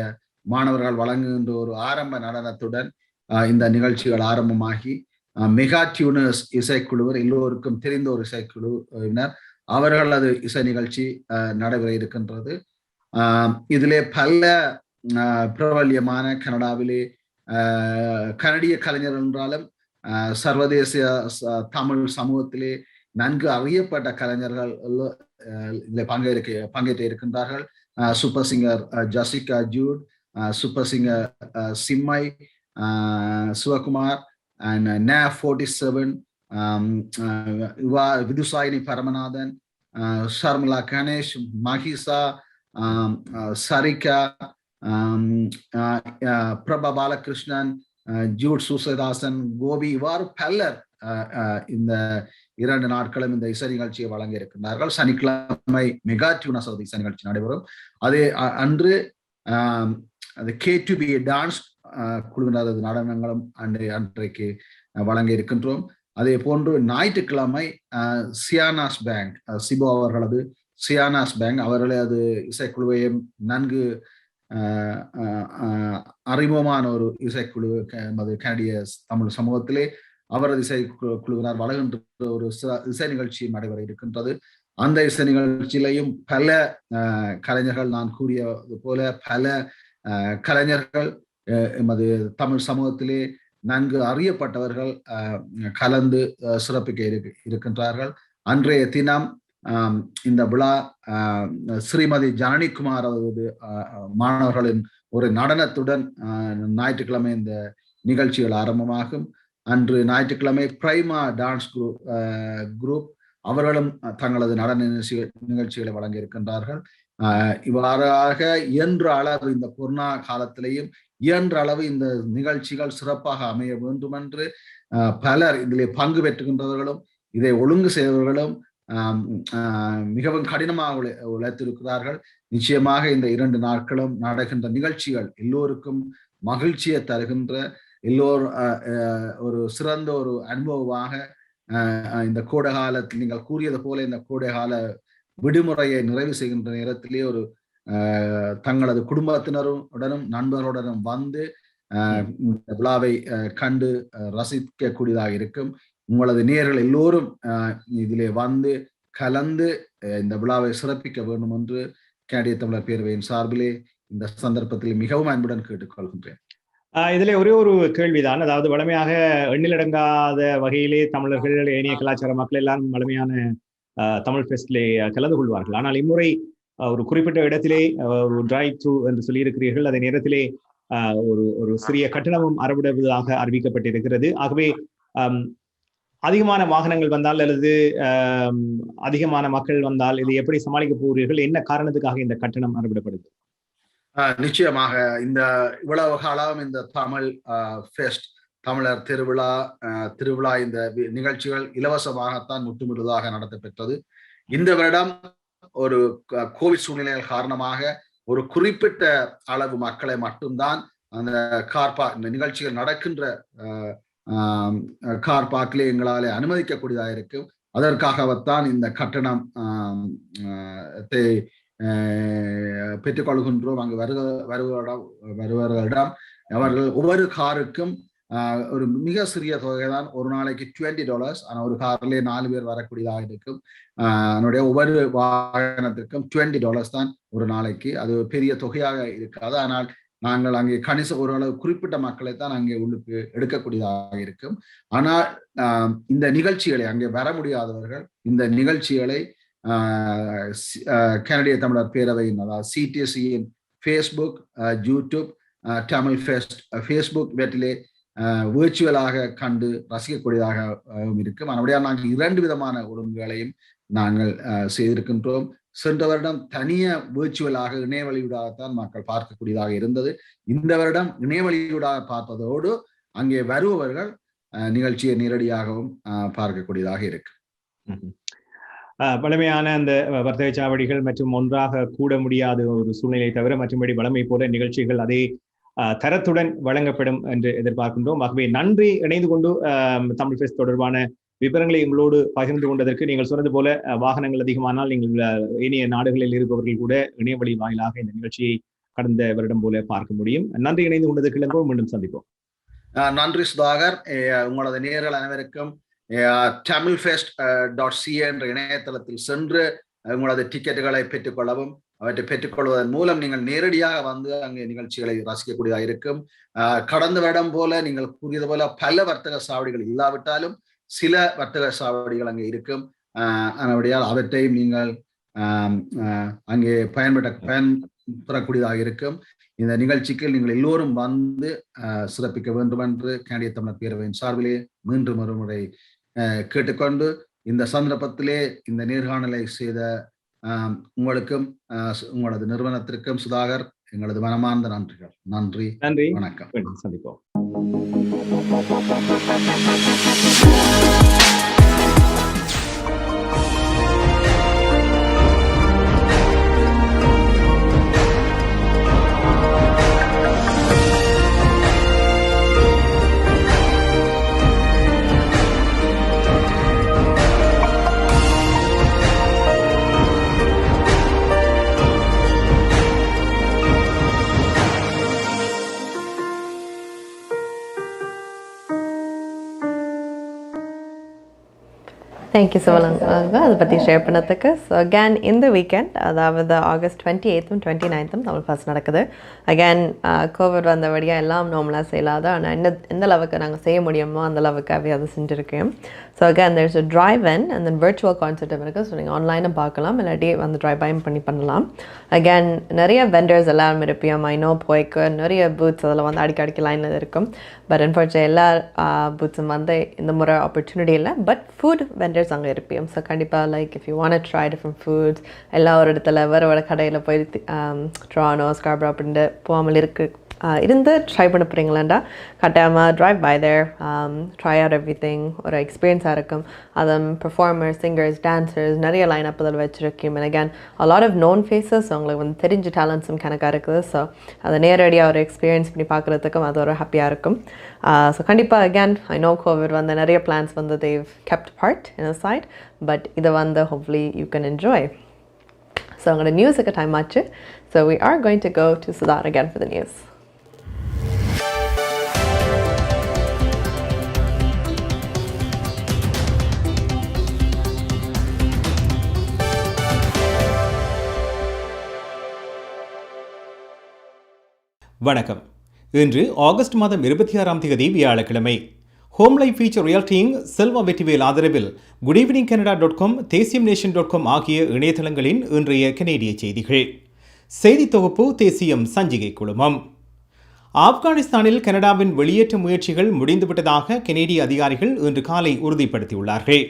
மாணவர்கள் வழங்குகின்ற ஒரு ஆரம்ப நடனத்துடன் இந்த நிகழ்ச்சிகள் ஆரம்பமாகி மெகா டியூனர்ஸ் இசைக்குழுவர், எல்லோருக்கும் தெரிந்த ஒரு இசைக்குழுவினர், அவர்களது இசை நிகழ்ச்சி நடைபெற இருக்கின்றது. இதிலே பல பிரபல்யமான கனடாவிலே கனடிய கலைஞர் என்றாலும் சர்வதேச தமிழ் சமூகத்திலே நன்கு அறியப்பட்ட கலைஞர்கள் பங்கேற்ற இருக்கின்றார்கள். Super singer Jessica Jude, super singer சிம்மை Sivakumar, and NAF 47, Vidusaini Paramanathan, Sharmila Ganesh, Mahisa, Sarika, Prabha Balakrishnan, Jude Susadasan, Gobi, இவ்வாறு பலர் இந்த 2 நாட்களும் இந்த இசை நிகழ்ச்சியை வழங்க இருக்கின்றார்கள். சனிக்கிழமை மெகா டியூனர்ஸ் இசை நிகழ்ச்சி நடைபெறும். அதே அன்று அது K2B டான்ஸ் குழுவினரது நடனங்களும் அன்றைக்கு வழங்க இருக்கின்றோம். அதே போன்று ஞாயிற்றுக்கிழமை சியானாஸ் பேங்க், சிபோ அவர்களது சியானாஸ் பேங்க் அவர்களது இசைக்குழுவையும் நன்கு அறிமுகமான ஒரு இசைக்குழு கனடிய தமிழ் சமூகத்திலே அவரது இசைக்குழுவினர் வழங்குகின்ற ஒரு இசை நிகழ்ச்சி நடைபெற இருக்கின்றது. அந்த இசை நிகழ்ச்சியிலையும் பல கலைஞர்கள், நான் கூறியது போல பல கலைஞர்கள் எமது தமிழ் சமூகத்திலே நன்கு அறியப்பட்டவர்கள் கலந்து சிறப்பிக்க இருக்கின்றார்கள். அன்றைய தினம் இந்த விழா ஸ்ரீமதி ஜனனிகுமார் மாணவர்களின் ஒரு நடனத்துடன் ஞாயிற்றுக்கிழமை இந்த நிகழ்ச்சிகள் ஆரம்பமாகும். அன்று ஞாயிற்றுக்கிழமை பிரைமா டான்ஸ் குரூப் அவர்களும் தங்களது நடன நிகழ்ச்சிகளை வழங்க இருக்கின்றார்கள். இவ்வாறாக இயன்ற அளவு இந்த கொரோனா காலத்திலேயும் இயன்ற அளவு இந்த நிகழ்ச்சிகள் சிறப்பாக அமைய வேண்டும் என்று பலர் இதிலே பங்கு பெற்றுகின்றவர்களும் இதை ஒழுங்கு செய்தவர்களும் மிகவும் கடினமாக உழைத்திருக்கிறார்கள். நிச்சயமாக இந்த 2 நாட்களும் நடக்கின்ற நிகழ்ச்சிகள் எல்லோருக்கும் மகிழ்ச்சியை தருகின்ற ஒரு சிறந்த ஒரு அனுபவமாக இந்த கோடைகாலத்தில் நீங்கள் கூறியது போல இந்த கோடைகால விடுமுறையை நிறைவு செய்கின்ற நேரத்திலே ஒரு தங்களது குடும்பத்தினருடனும் நண்பர்களுடனும் வந்து இந்த விழாவை கண்டு ரசிக்கக்கூடியதாக இருக்கும். உங்களது நேயர்கள் எல்லோரும் இதிலே வந்து கலந்து இந்த விழாவை சிறப்பிக்க வேண்டும் என்று கனடிய தமிழர் பேரவையின் சார்பிலே இந்த சந்தர்ப்பத்தில் மிகவும் அன்புடன் கேட்டுக்கொள்கின்றேன். இதுல ஒரே ஒரு கேள்விதான். அதாவது வளமையாக எண்ணிலடங்காத வகையிலே தமிழர்கள் ஏனைய கலாச்சார மக்கள் எல்லாரும் வளமையான தமிழ் ஃபெஸ்டிலே கலந்து கொள்வார்கள். ஆனால் இம்முறை ஒரு குறிப்பிட்ட இடத்திலே ஒரு டிரைவ் த்ரூ என்று சொல்லியிருக்கிறீர்கள். அதே நேரத்திலே ஒரு சிறிய கட்டணமும் அறவிடுவதாக அறிவிக்கப்பட்டிருக்கிறது. ஆகவே அதிகமான வாகனங்கள் வந்தால் அல்லது அதிகமான மக்கள் வந்தால் இதை எப்படி சமாளிக்க போகிறீர்கள்? என்ன காரணத்துக்காக இந்த கட்டணம் அறவிடப்படுது? நிச்சயமாக இந்த இவ்வளவு காலம் இந்த தமிழ் ஃபெஸ்ட் தமிழர் திருவிழா இந்த நிகழ்ச்சிகள் இலவசமாகத்தான் முற்றுமுழுதாக நடத்தப்பெற்றது. இந்த வருடம் ஒரு கோவிட் சூழ்நிலைகள் காரணமாக ஒரு குறிப்பிட்ட அளவு மக்களை மட்டும்தான் அந்த இந்த நிகழ்ச்சிகள் நடக்கின்ற கார் பார்க்கிலே எங்களாலே அனுமதிக்கக்கூடியதாக இருக்கும். அதற்காகத்தான் இந்த கட்டணம் பெற்றுக்கொள்கின்றோம். அங்கு வருவர்களிடம் அவர்கள் ஒவ்வொரு காருக்கும் ஒரு மிக சிறிய தொகை தான், ஒரு நாளைக்கு $20. ஆனால் ஒரு காரிலே 4 பேர் வரக்கூடியதாக இருக்கும். அதனுடைய ஒவ்வொரு வாகனத்திற்கும் $20 தான் ஒரு நாளைக்கு. அது பெரிய தொகையாக இருக்காது. ஆனால் நாங்கள் அங்கே ஓரளவு குறிப்பிட்ட மக்களை தான் அங்கே உள்ளுக்கு எடுக்கக்கூடியதாக இருக்கும். ஆனால் இந்த நிகழ்ச்சிகளை அங்கே வர முடியாதவர்கள் இந்த நிகழ்ச்சிகளை கனடிய தமிழர் பேரவையின் அதாவது சிடிசியின் Facebook, YouTube, Tamil fest Facebook இவற்றிலே விர்ச்சுவலாக கண்டு ரசிக்கக்கூடியதாக இருக்கும். அதனுடைய நாங்கள் 2 விதமான ஒழுங்குகளையும் நாங்கள் செய்திருக்கின்றோம். சென்ற வருடம் தனிய விர்ச்சுவலாக இணையவழியூடாகத்தான் மக்கள் பார்க்கக்கூடியதாக இருந்தது. இந்த வருடம் இணையவழியூடாக பார்ப்பதோடு அங்கே வருபவர்கள் நிகழ்ச்சியை நேரடியாகவும் பார்க்கக்கூடியதாக இருக்கு. வளமையான அந்த வர்த்தக சாவடிகள் மற்றும் ஒன்றாக கூட முடியாத ஒரு சூழ்நிலை தவிர மற்றபடி வளமை போல நிகழ்ச்சிகள் அதே தரத்துடன் வழங்கப்படும் என்று எதிர்பார்க்கின்றோம். ஆகவே நன்றி. இணைந்து கொண்டு தமிழ் ஃபெஸ்ட் தொடர்பான விவரங்களை உங்களோடு பகிர்ந்து கொண்டதற்கு. நீங்கள் சொன்னது போல வாகனங்கள் அதிகமானால் நீங்கள் இணைய நாடுகளில் இருப்பவர்கள் கூட இணையவழி வாயிலாக இந்த நிகழ்ச்சியை கடந்த வருடம் போல பார்க்க முடியும். நன்றி. இணைந்து கொண்டதற்கு இளங்கோ. மீண்டும் சந்திப்போம். நன்றி சுதாகர். உங்களது நேயர்கள் அனைவருக்கும் tamilfest.ca என்ற இணையதளத்தில் சென்று உங்களது டிக்கெட்டுகளை பெற்றுக்கொள்ளவும், அவற்றை பெற்றுக்கொள்வதன் மூலம் நீங்கள் நேரடியாக வந்து அங்கே நிகழ்ச்சிகளை ரசிக்கக்கூடியதாக இருக்கும். கடந்த வருடம் போல நீங்கள் கூறியது போல பல வர்த்தக சாவடிகள் இல்லாவிட்டாலும் சில வர்த்தக சாவடிகள் அங்கே இருக்கும். அவற்றையும் நீங்கள் அங்கே பயன்பெறக்கூடியதாக இருக்கும். இந்த நிகழ்ச்சிக்கு நீங்கள் எல்லோரும் வந்து சிறப்பிக்க வேண்டும் என்று கனடிய தமிழர் பேரவையின் சார்பிலே மீண்டும் ஒருமுறை கேட்டுக்கொண்டு இந்த சந்தர்ப்பத்திலே இந்த நேர்காணலை செய்த உங்களுக்கும் உங்களது நிறுவனத்திற்கும் சுதாகர் எங்களது மனமார்ந்த நன்றிகள். நன்றி. வணக்கம். சந்திப்போம். Thank you so much. அதை பற்றி ஷேர் பண்ணதுக்கு. ஸோ அகேன் இந்த வீக்கெண்ட், அதாவது August 28th and 29th Tamil fest நடக்குது. அகேன் கோவிட் வந்தபடியாக எல்லாம் நார்மலாக செய்யலாத, ஆனால் எந்த அளவுக்கு நாங்கள் செய்ய முடியுமோ அந்த அளவுக்காகவே அதை செஞ்சுருக்கேன். So again there's a drive in and then virtual கான்சர்ட்டும் இருக்குது. ஸோ நீங்கள் ஆன்லைனும் பார்க்கலாம், இல்லாட்டி வந்து டிரைவ்-பைன் பண்ணலாம். அகேன் நிறைய வெண்டர்ஸ் எல்லாம் இருப்பியும். ஐநோ போய்க்கு நிறைய பூத்ஸ் அதில் வந்து அடிக்கடி லைனில் இருக்கும். பட் அன்ஃபார்ச்சுனேட்லி எல்லா பூத்ஸும் வந்து இந்த முறை ஆப்பர்ச்சுனிட்டி இல்லை. பட் ஃபுட் வெண்டர் vendors அங்கே இருப்போம். ஸோ கண்டிப்பாக like if you want try different foods எல்லா ஒரு இடத்துல வேறு கடையில் போய் ட்ரானோ ஸ்கார்பரோ அப்படின்ட்டு போகாமல் இருந்து ட்ரை பண்ண போகிறீங்களாண்டா கட்டாயமாக drive by there, try out everything. ஒரு எக்ஸ்பீரியன்ஸாக இருக்கும். அதன் பெர்ஃபார்மர்ஸ், சிங்கர்ஸ், டான்சர்ஸ் நிறைய லைன் அப் அதில் வச்சுருக்கோம். And again a lot of known faces, உங்களுக்கு வந்து தெரிஞ்ச டேலண்ட்ஸும் கணக்காக இருக்குது. ஸோ அதை நேரடியாக ஒரு எக்ஸ்பீரியன்ஸ் பண்ணி பார்க்குறதுக்கும் அது ஒரு ஹாப்பியாக இருக்கும். ஸோ கண்டிப்பாக அகேன் ஐ நோ கோவிட் வந்து நிறைய பிளான்ஸ் வந்து they've kept part in a side, but இதை வந்து hopefully you can enjoy. So உங்களோட நியூஸுக்கு டைம் ஆச்சு. So we are going to go to Sudhar again for the news. வணக்கம். இன்று ஆகஸ்ட் மாதம் 26ஆம் தேதி வியாழக்கிழமை. ஹோம் லைஃப் ஃபீச்சர் ரியாலிட்டிங் செல்வா வெற்றிவேல் ஆதரவில் goodevningcanada.com, தேசியம்நேஷன்.com ஆகிய இணையதளங்களின் இன்றைய கனேடிய செய்திகள். செய்தி தொகுப்பு தேசியம் சஞ்சிகை குழுமம். ஆப்கானிஸ்தானில் கனடாவின் வெளியேற்ற முயற்சிகள் முடிந்துவிட்டதாக கனேடிய அதிகாரிகள் இன்று காலை உறுதிப்படுத்தியுள்ளார்கள்.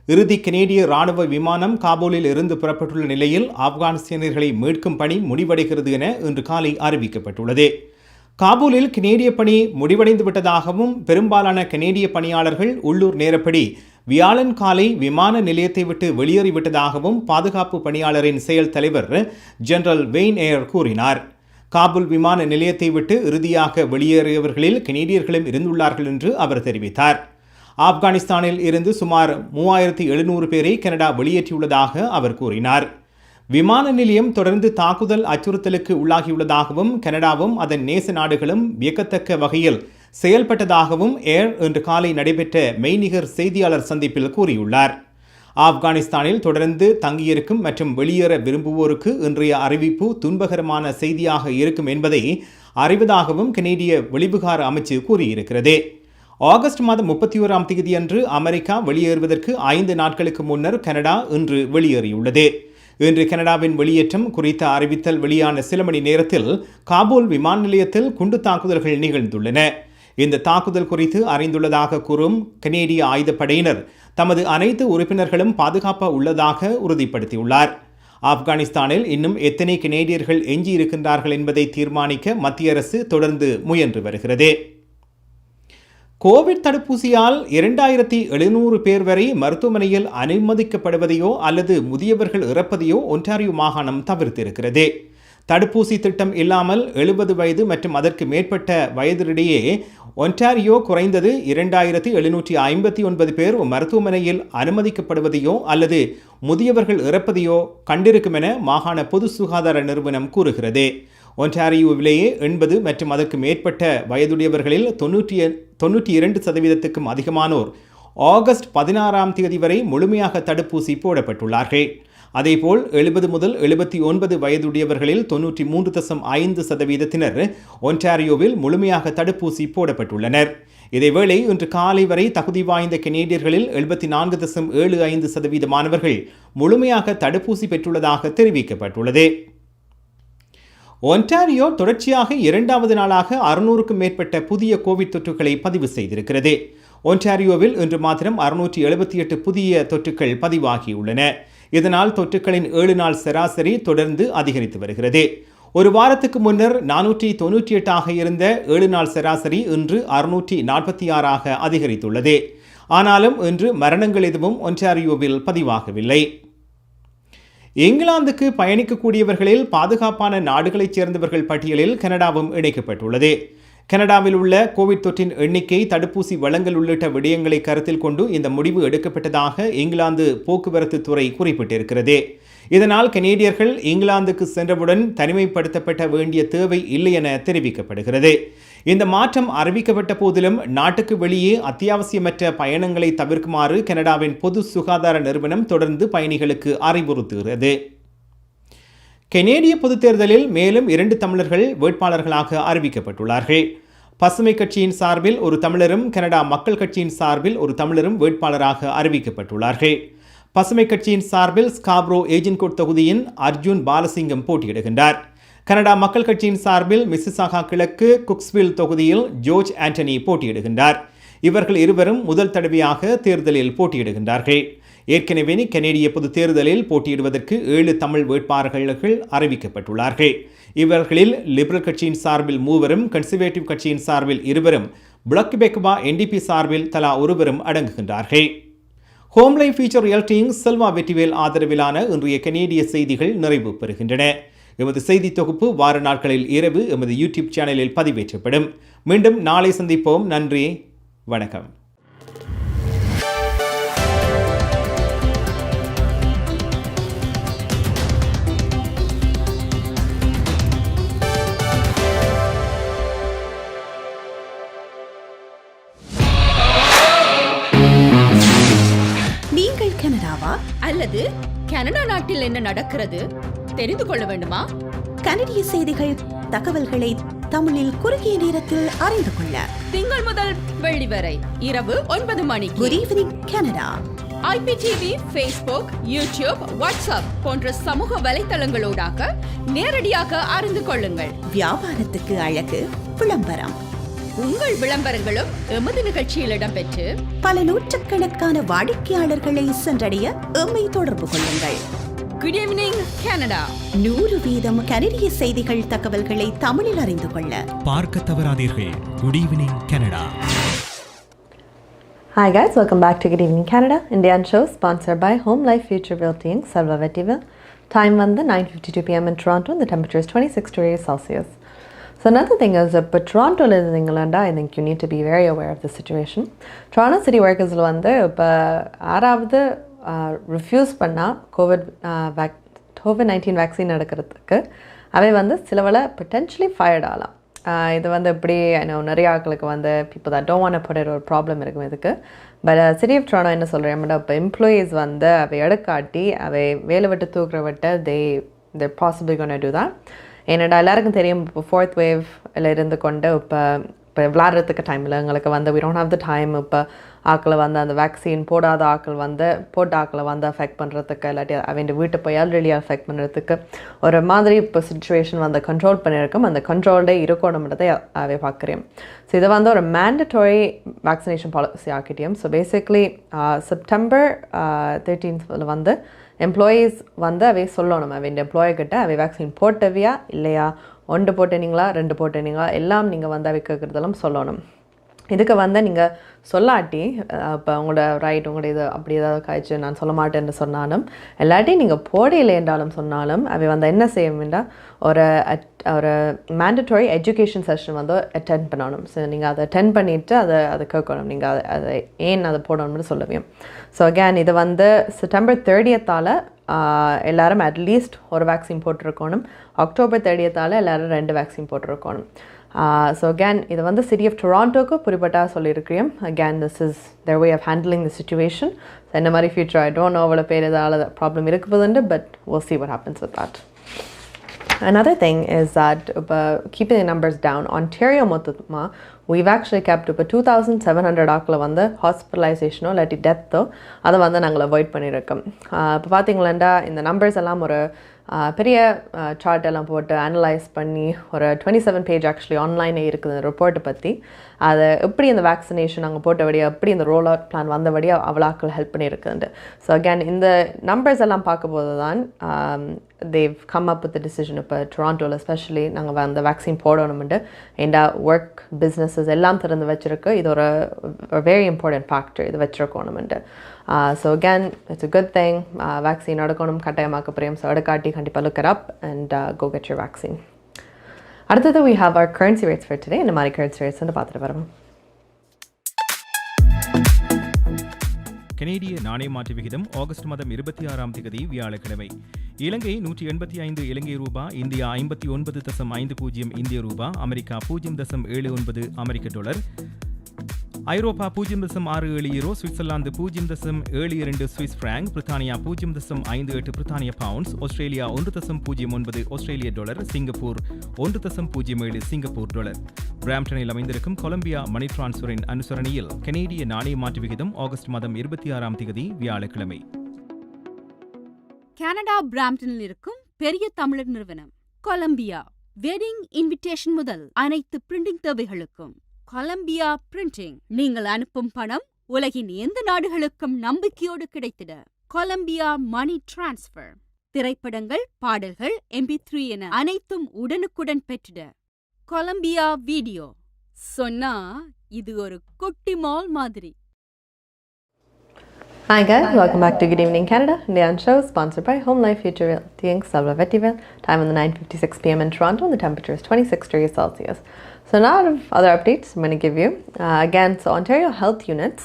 இறுதி கனேடிய ராணுவ விமானம் காபூலில் இருந்து புறப்பட்டுள்ள நிலையில் ஆப்கானிஸ்தானியர்களை மீட்கும் பணி முடிவடைகிறது என இன்று காலை அறிவிக்கப்பட்டுள்ளது. காபூலில் கனேடிய பணி முடிவடைந்து விட்டதாகவும் பெரும்பாலான கனேடிய பணியாளர்கள் உள்ளூர் நேரப்படி வியாழன் காலை விமான நிலையத்தை விட்டு வெளியேறிவிட்டதாகவும் பாதுகாப்பு பணியாளரின் செயல் தலைவர் ஜெனரல் வெயின் ஏர் கூறினார். காபூல் விமான நிலையத்தை விட்டு இறுதியாக வெளியேறியவர்களில் கனேடியர்களும் இருந்துள்ளார்கள் என்று அவர் தெரிவித்தார். ஆப்கானிஸ்தானில் இருந்து சுமார் 3700 பேரை கனடா வெளியேற்றியுள்ளதாக அவர் கூறினார். விமான நிலையம் தொடர்ந்து தாக்குதல் அச்சுறுத்தலுக்கு உள்ளாகியுள்ளதாகவும் கனடாவும் அதன் நேச நாடுகளும் வியக்கத்தக்க வகையில் செயல்பட்டதாகவும் ஏர் இன்று காலை நடைபெற்ற மெய்நிகர் செய்தியாளர் சந்திப்பில் கூறியுள்ளார். ஆப்கானிஸ்தானில் தொடர்ந்து தங்கியிருக்கும் மற்றும் வெளியேற விரும்புவோருக்கு இன்றைய அறிவிப்பு துன்பகரமான செய்தியாக இருக்கும் என்பதை அறிவதாகவும் கனேடிய வெளிவிகார அமைச்சு கூறியிருக்கிறது. ஆகஸ்ட் மாதம் 31ஆம் தேதியன்று அமெரிக்கா வெளியேறுவதற்கு 5 நாட்களுக்கு முன்னர் கனடா இன்று வெளியேறியுள்ளது. இன்று கனடாவின் வெளியேற்றம் குறித்த அறிவித்தல் வெளியான சில மணி நேரத்தில் காபூல் விமான நிலையத்தில் குண்டு தாக்குதல்கள் நிகழ்ந்துள்ளன. இந்த தாக்குதல் குறித்து அறிந்துள்ளதாக கூறும் கனேடிய ஆயுதப்படையினர் தமது அனைத்து உறுப்பினர்களும் பாதுகாப்பாக உள்ளதாக உறுதிப்படுத்தியுள்ளார். ஆப்கானிஸ்தானில் இன்னும் எத்தனை கனேடியர்கள் எஞ்சியிருக்கின்றார்கள் என்பதை தீர்மானிக்க மத்திய அரசு தொடர்ந்து முயன்று வருகிறது. கோவிட் தடுப்பூசியால் 2700 பேர் வரை மருத்துவமனையில் அனுமதிக்கப்படுவதையோ அல்லது முதியவர்கள் இறப்பதையோ ஒன்டாரியோ மாகாணம் தவிர்த்திருக்கிறது. தடுப்பூசி திட்டம் இல்லாமல் 70 வயது மற்றும் அதற்கு மேற்பட்ட வயதிடையே ஒன்டாரியோ குறைந்தது 2759 பேர் மருத்துவமனையில் அனுமதிக்கப்படுவதையோ அல்லது முதியவர்கள் இறப்பதையோ கண்டிருக்கும் என மாகாண பொது சுகாதார நிறுவனம் கூறுகிறது. ஒன்டாரியோவிலேயே 80 மற்றும் அதற்கு மேற்பட்ட வயதுடையவர்களில் 92% அதிகமானோர் ஆகஸ்ட் 16ஆம் தேதி வரை முழுமையாக தடுப்பூசி போடப்பட்டுள்ளார்கள். அதேபோல் 70 முதல் 79 வயதுடையவர்களில் 93.5% ஒன்டாரியோவில் முழுமையாக தடுப்பூசி போடப்பட்டுள்ளனர். இதேவேளை இன்று காலை வரை தகுதி வாய்ந்த கனேடியர்களில் 74.75% மாணவர்கள் முழுமையாக தடுப்பூசி பெற்றுள்ளதாக தெரிவிக்கப்பட்டுள்ளது. ஒன்டாரியோ தொடர்ச்சியாக 2வது நாளாக 600க்கும் மேற்பட்ட புதிய கோவிட் தொற்றுகளை பதிவு செய்திருக்கிறது. ஒன்டாரியோவில் இன்று மாத்திரம் 678 புதிய தொற்றுகள் பதிவாகியுள்ளன. இதனால் தொற்றுகளின் 7 நாள் சராசரி தொடர்ந்து அதிகரித்து வருகிறது. ஒரு வாரத்துக்கு முன்னர் 498 இருந்த 7 நாள் சராசரி இன்று 646 அதிகரித்துள்ளது. ஆனாலும் இன்று மரணங்கள் எதுவும் ஒன்டாரியோவில் பதிவாகவில்லை. இங்கிலாந்துக்கு பயணிக்கக்கூடியவர்களில் பாதுகாப்பான நாடுகளைச் சேர்ந்தவர்கள் பட்டியலில் கனடாவும் இணைக்கப்பட்டுள்ளது. கனடாவில் உள்ள கோவிட் தொற்றின் எண்ணிக்கை, தடுப்பூசி வழங்கல் உள்ளிட்ட விடயங்களை கருத்தில் கொண்டு இந்த முடிவு எடுக்கப்பட்டதாக இங்கிலாந்து போக்குவரத்து துறை குறிப்பிட்டிருக்கிறது. இதனால் கனேடியர்கள் இங்கிலாந்துக்கு சென்றவுடன் தனிமைப்படுத்தப்பட வேண்டிய தேவை இல்லை என தெரிவிக்கப்படுகிறது. இந்த மாற்றம் அறிவிக்கப்பட்ட போதிலும் நாட்டுக்கு வெளியே அத்தியாவசியமற்ற பயணங்களை தவிர்க்குமாறு கனடாவின் பொது சுகாதார நிறுவனம் தொடர்ந்து பயணிகளுக்கு அறிவுறுத்துகிறது. கனேடிய பொதுத் தேர்தலில் மேலும் 2 தமிழர்கள் வேட்பாளர்களாக அறிவிக்கப்பட்டுள்ளார்கள். பசுமை கட்சியின் சார்பில் ஒரு தமிழரும் கனடா மக்கள் கட்சியின் சார்பில் ஒரு தமிழரும் வேட்பாளராக அறிவிக்கப்பட்டுள்ளார்கள். பசுமை கட்சியின் சார்பில் ஸ்காப்ரோ ஏஜென்ட்கோட் தொகுதியின் அர்ஜுன் பாலசிங்கம் போட்டியிடுகின்றார். கனடா மக்கள் கட்சியின் சார்பில் மிசிசாகா கிழக்கு குக்ஸ்வில் தொகுதியில் ஜோர்ஜ் ஆண்டனி போட்டியிடுகின்றார். இவர்கள் இருவரும் முதல் தடவையாக தேர்தலில் போட்டியிடுகின்றார்கள். ஏற்கனவே கனேடிய பொது தேர்தலில் போட்டியிடுவதற்கு 7 தமிழ் வேட்பாளர்கள் அறிவிக்கப்பட்டுள்ளார்கள். இவர்களில் லிபரல் கட்சியின் சார்பில் 3 கன்சர்வேட்டிவ் கட்சியின் சார்பில் 2 பிளாக் பெக்வா NDP சார்பில் தலா 1 அடங்குகின்றார்கள். ஹோம் லைஃப் ஃபியூச்சர் ரியாலிட்டியின் செல்வா வெற்றிவேல் ஆதரவிலான இன்றைய கனேடிய செய்திகள் நிறைவு பெறுகின்றன. எமது செய்தி தொகுப்பு வார நாட்களில் இரவு எமது யூடியூப் சேனலில் பதிவேற்றப்படும். மீண்டும் நாளை சந்திப்போம். நன்றி, வணக்கம். கனடாவா அல்லது கனடா நாட்டில் என்ன நடக்கிறது தெரிந்து கொள்ள வேண்டுமா? கனடிய செய்திகள், தகவல்களை தமிழில் குறுகிய நேரத்தில் அறிந்து கொள்ள திங்கள் முதல் வெள்ளி வரை இரவு 9 மணிக்கு good evening Canada IPTV, Facebook, YouTube, WhatsApp போன்ற சமூக வலைத்தளங்களோடாக நேரடியாக அறிந்து கொள்ளுங்கள். வியாபாரத்துக்கு அழகு விளம்பரம். உங்கள் விளம்பரங்களும் எமது நிகழ்ச்சியில் இடம்பெற்று பல நூற்றுக்கணக்கான வாடிக்கையாளர்களை சென்றடைய எம்மை தொடர்பு கொள்ளுங்கள். Good evening Canada. 100% கனடிய செய்திகள், தகவல்களை தமிழில் அறிந்து கொள்ள பார்க்க தவறாதீர்கள். Good evening Canada. Hi guys, welcome back to Good Evening Canada, Indian show sponsored by Home Life Future Realty Inc. Salva Vettiva. Time வந்து 9:52 p.m. in Toronto and the temperature is 26 degrees Celsius. So another thing is, இப்போ Toronto is England, I think you need to be very aware of the situation. Toronto city workers வந்து இப்போ யாராவது refuse பண்ணால் COVID-19 vaccine எடுக்கிறதுக்கு அவை வந்து சிலவளை potentially fired ஆகலாம். இது வந்து எப்படி நிறைய ஆட்களுக்கு வந்து people that don't want to put it ஒரு ப்ராப்ளம் இருக்கும் இதுக்கு. பட் சிட்டி ஆஃப் டொராண்டோ என்ன சொல்கிறேன், இப்போ எம்ப்ளாயீஸ் வந்து அவை எடுக்காட்டி அவை வேலை விட்டு தூக்குற விட்டு they're possibly going to do that. ஏன்னா எல்லாருக்கும் தெரியும், இப்போ 4th wave இருந்து கொண்டு இப்போ விளாட்றதுக்கு டைமில் எங்களுக்கு வந்து we don't have the time. இப்போ ஆக்களை வந்து அந்த வேக்சின் போடாத ஆக்கள் வந்து போட்ட ஆக்களை வந்து அஃபெக்ட் பண்ணுறதுக்கு இல்லாட்டி அவங்க வீட்டை போய் ஆல்ரெடி அஃபெக்ட் பண்ணுறதுக்கு ஒரு மாதிரி இப்போ சுச்சுவேஷன் வந்து கண்ட்ரோல் பண்ணியிருக்கோம். அந்த கண்ட்ரோல்டே இருக்கணும்ன்றதை அவை பார்க்குறேன். ஸோ இதை வந்து ஒரு மேண்டட்டரி வேக்சினேஷன் பாலிசி ஆக்கிட்டோம். ஸோ பேசிக்லி செப்டம்பர் 13th வந்து எம்ப்ளாயீஸ் வந்து அவை சொல்லணும், அவை எம்ப்ளாயிக்கிட்ட அவை வேக்சின் போட்டவியா இல்லையா, 1 போட்டீங்களா 2 போட்டீங்களா எல்லாம் நீங்கள் வந்து அவை கேட்குறதெல்லாம் சொல்லணும். இதுக்கு வந்து நீங்கள் சொல்லாட்டி இப்போ உங்களோட ரைட் உங்களோட இது அப்படி ஏதாவது காய்ச்சி நான் சொல்ல மாட்டேன்னு சொன்னாலும் இல்லாட்டி நீங்கள் போடையில்லை என்றாலும் சொன்னாலும் அவை வந்து என்ன செய்யணும்னா ஒரு மேண்டட்டரி எஜுகேஷன் செஷன் வந்து அட்டென்ட் பண்ணணும். ஸோ நீங்கள் அதை அட்டென்ட் பண்ணிவிட்டு அதை கேட்கணும், நீங்கள் அதை ஏன் அதை போடணும்னு சொல்லுவீங்க. ஸோ அகேன் இது வந்து செப்டம்பர் 30th எல்லோரும் அட்லீஸ்ட் ஒரு வேக்சின் போட்டிருக்கணும். அக்டோபர் 30th எல்லோரும் 2 வேக்சின் போட்டிருக்கணும். So again, இது வந்து City of Toronto-க்கு குறிப்பிட்டாக சொல்லியிருக்கிறேன். Again, this is their way of handling the situation. So இந்த மாதிரி future, I don't know அவ்வளோ பேர் இதால் problem இருக்குதுண்டு, but we'll see what happens with that. Another thing is that keeping the numbers down, Ontario மொத்தமாக we've actually kept இப்போ 2,700 ஆக்களை வந்து ஹாஸ்பிட்டலைசேஷனோ இல்லாட்டி டெத்தோ அதை வந்து நாங்கள் அவாய்ட் பண்ணியிருக்கோம். இப்போ பார்த்தீங்களா இந்த நம்பர்ஸ் எல்லாம் ஒரு பெரிய சார்ட் எல்லாம் போட்டு அனலைஸ் பண்ணி ஒரு 27 பேஜ் ஆக்சுவலி ஆன்லைனே இருக்குது இந்த ரிப்போர்ட்டை பற்றி. அதை எப்படி இந்த வேக்சினேஷன் நாங்கள் போட்டபடியாக எப்படி இந்த ரோல் அவுட் பிளான் வந்தபடியாக அவ்வளோக்கள் ஹெல்ப் பண்ணியிருக்குது. ஸோ அகேன் இந்த நம்பர்ஸ் எல்லாம் பார்க்கும்போது தான் they've come up with the decision இப்போ டொராண்டோவில் எஸ்பெஷலி நாங்கள் அந்த வேக்சின் போடணும்ட்டு எண்டா ஒர்க் பிஸ்னஸஸ் எல்லாம் திறந்து வச்சுருக்கு. இது ஒரு வெரி இம்பார்ட்டன்ட் ஃபேக்டர், இது வச்சுருக்கணும்ட்டு. So again, it's a good thing. Vaccine எடுக்கணும் கட்டாயமாக்க போகிறோம். ஸோ எடுக்காட்டி கண்டிப்பாக look it up and go get your vaccine. அடுத்தது we have our currency rates for today. இந்த மாதிரி currency rates வந்து பார்த்துட்டு வரோம். கனேடிய நாணய மாற்று விகிதம் ஆகஸ்ட் மாதம் 26ஆம் தேதி வியாழக்கிழமை. இலங்கை 185 இலங்கை ரூபா, இந்தியா 59.50 இந்திய ரூபா, அமெரிக்கா 0.79 அமெரிக்க டாலர், ஐரோப்பா 0.67 யூரோ, சுவிட்சர்லாந்து 0.72 சுவிஸ் பிராங்க், பிரித்தானியா 0.58 பிரித்தானிய பவுண்ட்ஸ், ஆஸ்திரேலியா 1.09 ஆஸ்திரேலிய டாலர், சிங்கப்பூர் 1.07 சிங்கப்பூர் டாலர். பிராம்டனில் அமைந்திருக்கும் கொலம்பியா மணி டிரான்ஸ்ஃபரின் அனுசரணையில் கனேடிய நாணய மாற்று விகிதம் ஆகஸ்ட் மாதம் 26ஆம் தேதி வியாழக்கிழமை. கனடா பிராம்டனில் இருக்கும் பெரிய தமிழர் நிறுவனம் கொலம்பியா வெட்டிங் இன்விடேஷன் முதல் அனைத்து பிரிண்டிங் தேவைகளுக்கும் கொலம்பியா பிரிண்டிங். நீங்கள் அனுப்பும் பணம் உலகின் எந்த நாடுகளுக்கும் நம்பிக்கையோடு கிடைத்திட கொலம்பியா மணி டிரான்ஸ்ஃபர். திரைப்படங்கள், பாடல்கள், MP3 என அனைத்தும் உடனுக்குடன் பெற்றிட கொலம்பியா வீடியோ. சொன்னா இது ஒரு குட்டி மால் மாதிரி. Hi guys, welcome back to Good Evening Canada, Indian show sponsored by Home Life Future Realty Inc. Salva Vettiville. Time on the 9:56 p.m. in Toronto and the temperature is 26 degrees Celsius. So now other updates I'm going to give you. Again, so Ontario health units,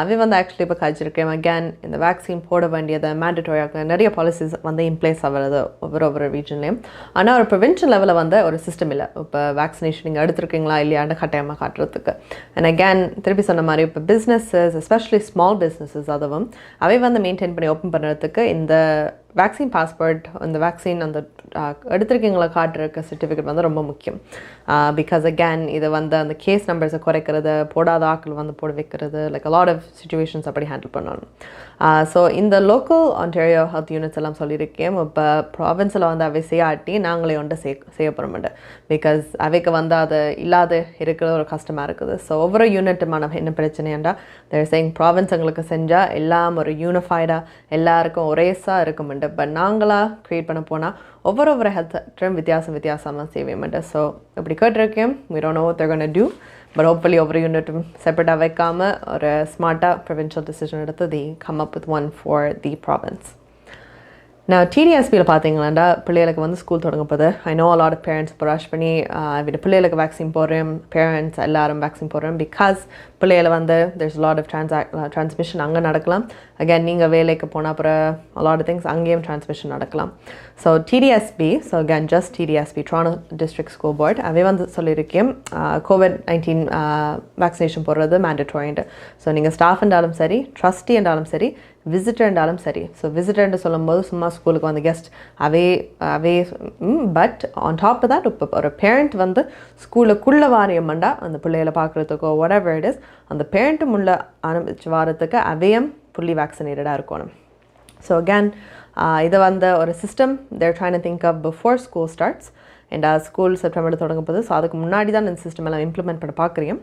we வந்து actually இப்போ கழிச்சிருக்கேன். Again, இந்த vaccine போட வேண்டியது மேண்டட்டோரியாக நிறைய policies வந்து இன்ப்ளேஸ் ஆகிறது ஒவ்வொரு ரீஜன்லேயும். ஆனால் ஒரு ப்ரொவின்ஷியல் லெவலில் வந்து ஒரு சிஸ்டம் இல்லை. இப்போ வேக்சினேஷன் நீங்கள் எடுத்துருக்கீங்களா இல்லையாண்டு கட்டாயமாக காட்டுறதுக்கு. அண்ட் அகேன் திருப்பி சொன்ன மாதிரி இப்போ பிஸ்னஸஸ், எஸ்பெஷலி ஸ்மால் பிஸ்னஸஸ் அதுவும் அவை வந்து மெயின்டைன் பண்ணி ஓப்பன் பண்ணுறதுக்கு இந்த வேக்சின் பாஸ்போர்ட், அந்த வேக்சின் அந்த எடுத்துருக்கீங்களா காட்டுறக்க சர்டிஃபிகேட் வந்து ரொம்ப முக்கியம். பிகாஸ் அகேன் இது வந்து அந்த கேஸ் நம்பர்ஸை குறைக்கிறது, போடாத ஆக்கள் வந்து போட வைக்கிறது, லைக் லாட் ஆஃப் சுச்சுவேஷன்ஸ் அப்படி ஹேண்டில் பண்ணணும். ஸோ இந்த லோக்கல் ஆன்டேரியோ ஹெல்த் யூனிட்ஸ் எல்லாம் சொல்லியிருக்கேன். இப்போ ப்ராவின்ஸில் வந்து அவை செய்யாட்டி நாங்களே ஒன்று செய்ய போகிறோம்ட்டு. பிகாஸ் அவைக்கு வந்து அது இல்லாத இருக்கிற ஒரு கஷ்டமாக இருக்குது. ஸோ ஒவ்வொரு யூனிட்டுமான என்ன பிரச்சனையாண்டா தேர் சேயிங் ப்ராவின்ஸ் எங்களுக்கு செஞ்சால் எல்லாம் ஒரு யூனிஃபைடாக எல்லாருக்கும் ஒரேஸாக இருக்குமெண்டு. பட் நாங்களாக க்ரியேட் பண்ண போனால் ஒவ்வொரு ஹெல்த் வித்தியாசமாக செய்வேன்ட்டு. ஸோ இப்படி கேட்டிருக்கேன். we don't know what they're going to do, but hopefully ஒவ்வொரு யூனிட்டும் செப்பரேட்டாக வைக்காமல் ஒரு ஸ்மார்ட்டாக ப்ரொவின்ஷியல் டிசிஷன் எடுத்து they come up with one for the province. நான் டிடிஎஸ்பியில் பார்த்தீங்களாண்டா பிள்ளைகளுக்கு வந்து ஸ்கூல் தொடங்க போகுது. I know a lot of parents இப்போ ரஷ் பண்ணி பிள்ளைகளுக்கு வேக்சின் போடுறேன், பேரண்ட்ஸ் எல்லாரும் வேக்சின் போடுறேன். பிகாஸ் பிள்ளைகளை வந்து there's a lot of transmission அங்கே நடக்கலாம். அகேன் நீங்கள் வேலைக்கு போனால் அப்புறம் a lot of things அங்கேயும் transmission நடக்கலாம். So DDSP, so again just DDSP ட்ரானோ district school board அவை வந்து சொல்லியிருக்கேன் COVID-19 வேக்சினேஷன் போடுறது மேண்டட்டோரின்ட்டு. ஸோ நீங்கள் ஸ்டாஃப் என்றாலும் சரி, ட்ரஸ்டி என்றாலும் சரி, விசிட்டர் என்றாலும் சரி. ஸோ விசிட்டர்ன்னு சொல்லும்போது சும்மா ஸ்கூலுக்கு வந்து guest away but on top that இப்போ ஒரு பேரண்ட் வந்து ஸ்கூலுக்குள்ளே வாரியம்ண்டா அந்த பிள்ளைகளை பார்க்குறதுக்கோ whatever it is, அந்த பேரண்ட்டும் உள்ள ஆரம்பிச்சு வாரத்துக்கு அவையும் ஃபுல்லி வேக்சினேட்டடாக இருக்கணும். ஸோ அகேன் இதை வந்து ஒரு system there trying to think of before school starts. And school செப்டம்பரில் தொடங்க போகுது. ஸோ அதுக்கு முன்னாடி தான் இந்த சிஸ்டம் எல்லாம் இம்ப்ளிமெண்ட் பண்ண பார்க்குறேன்.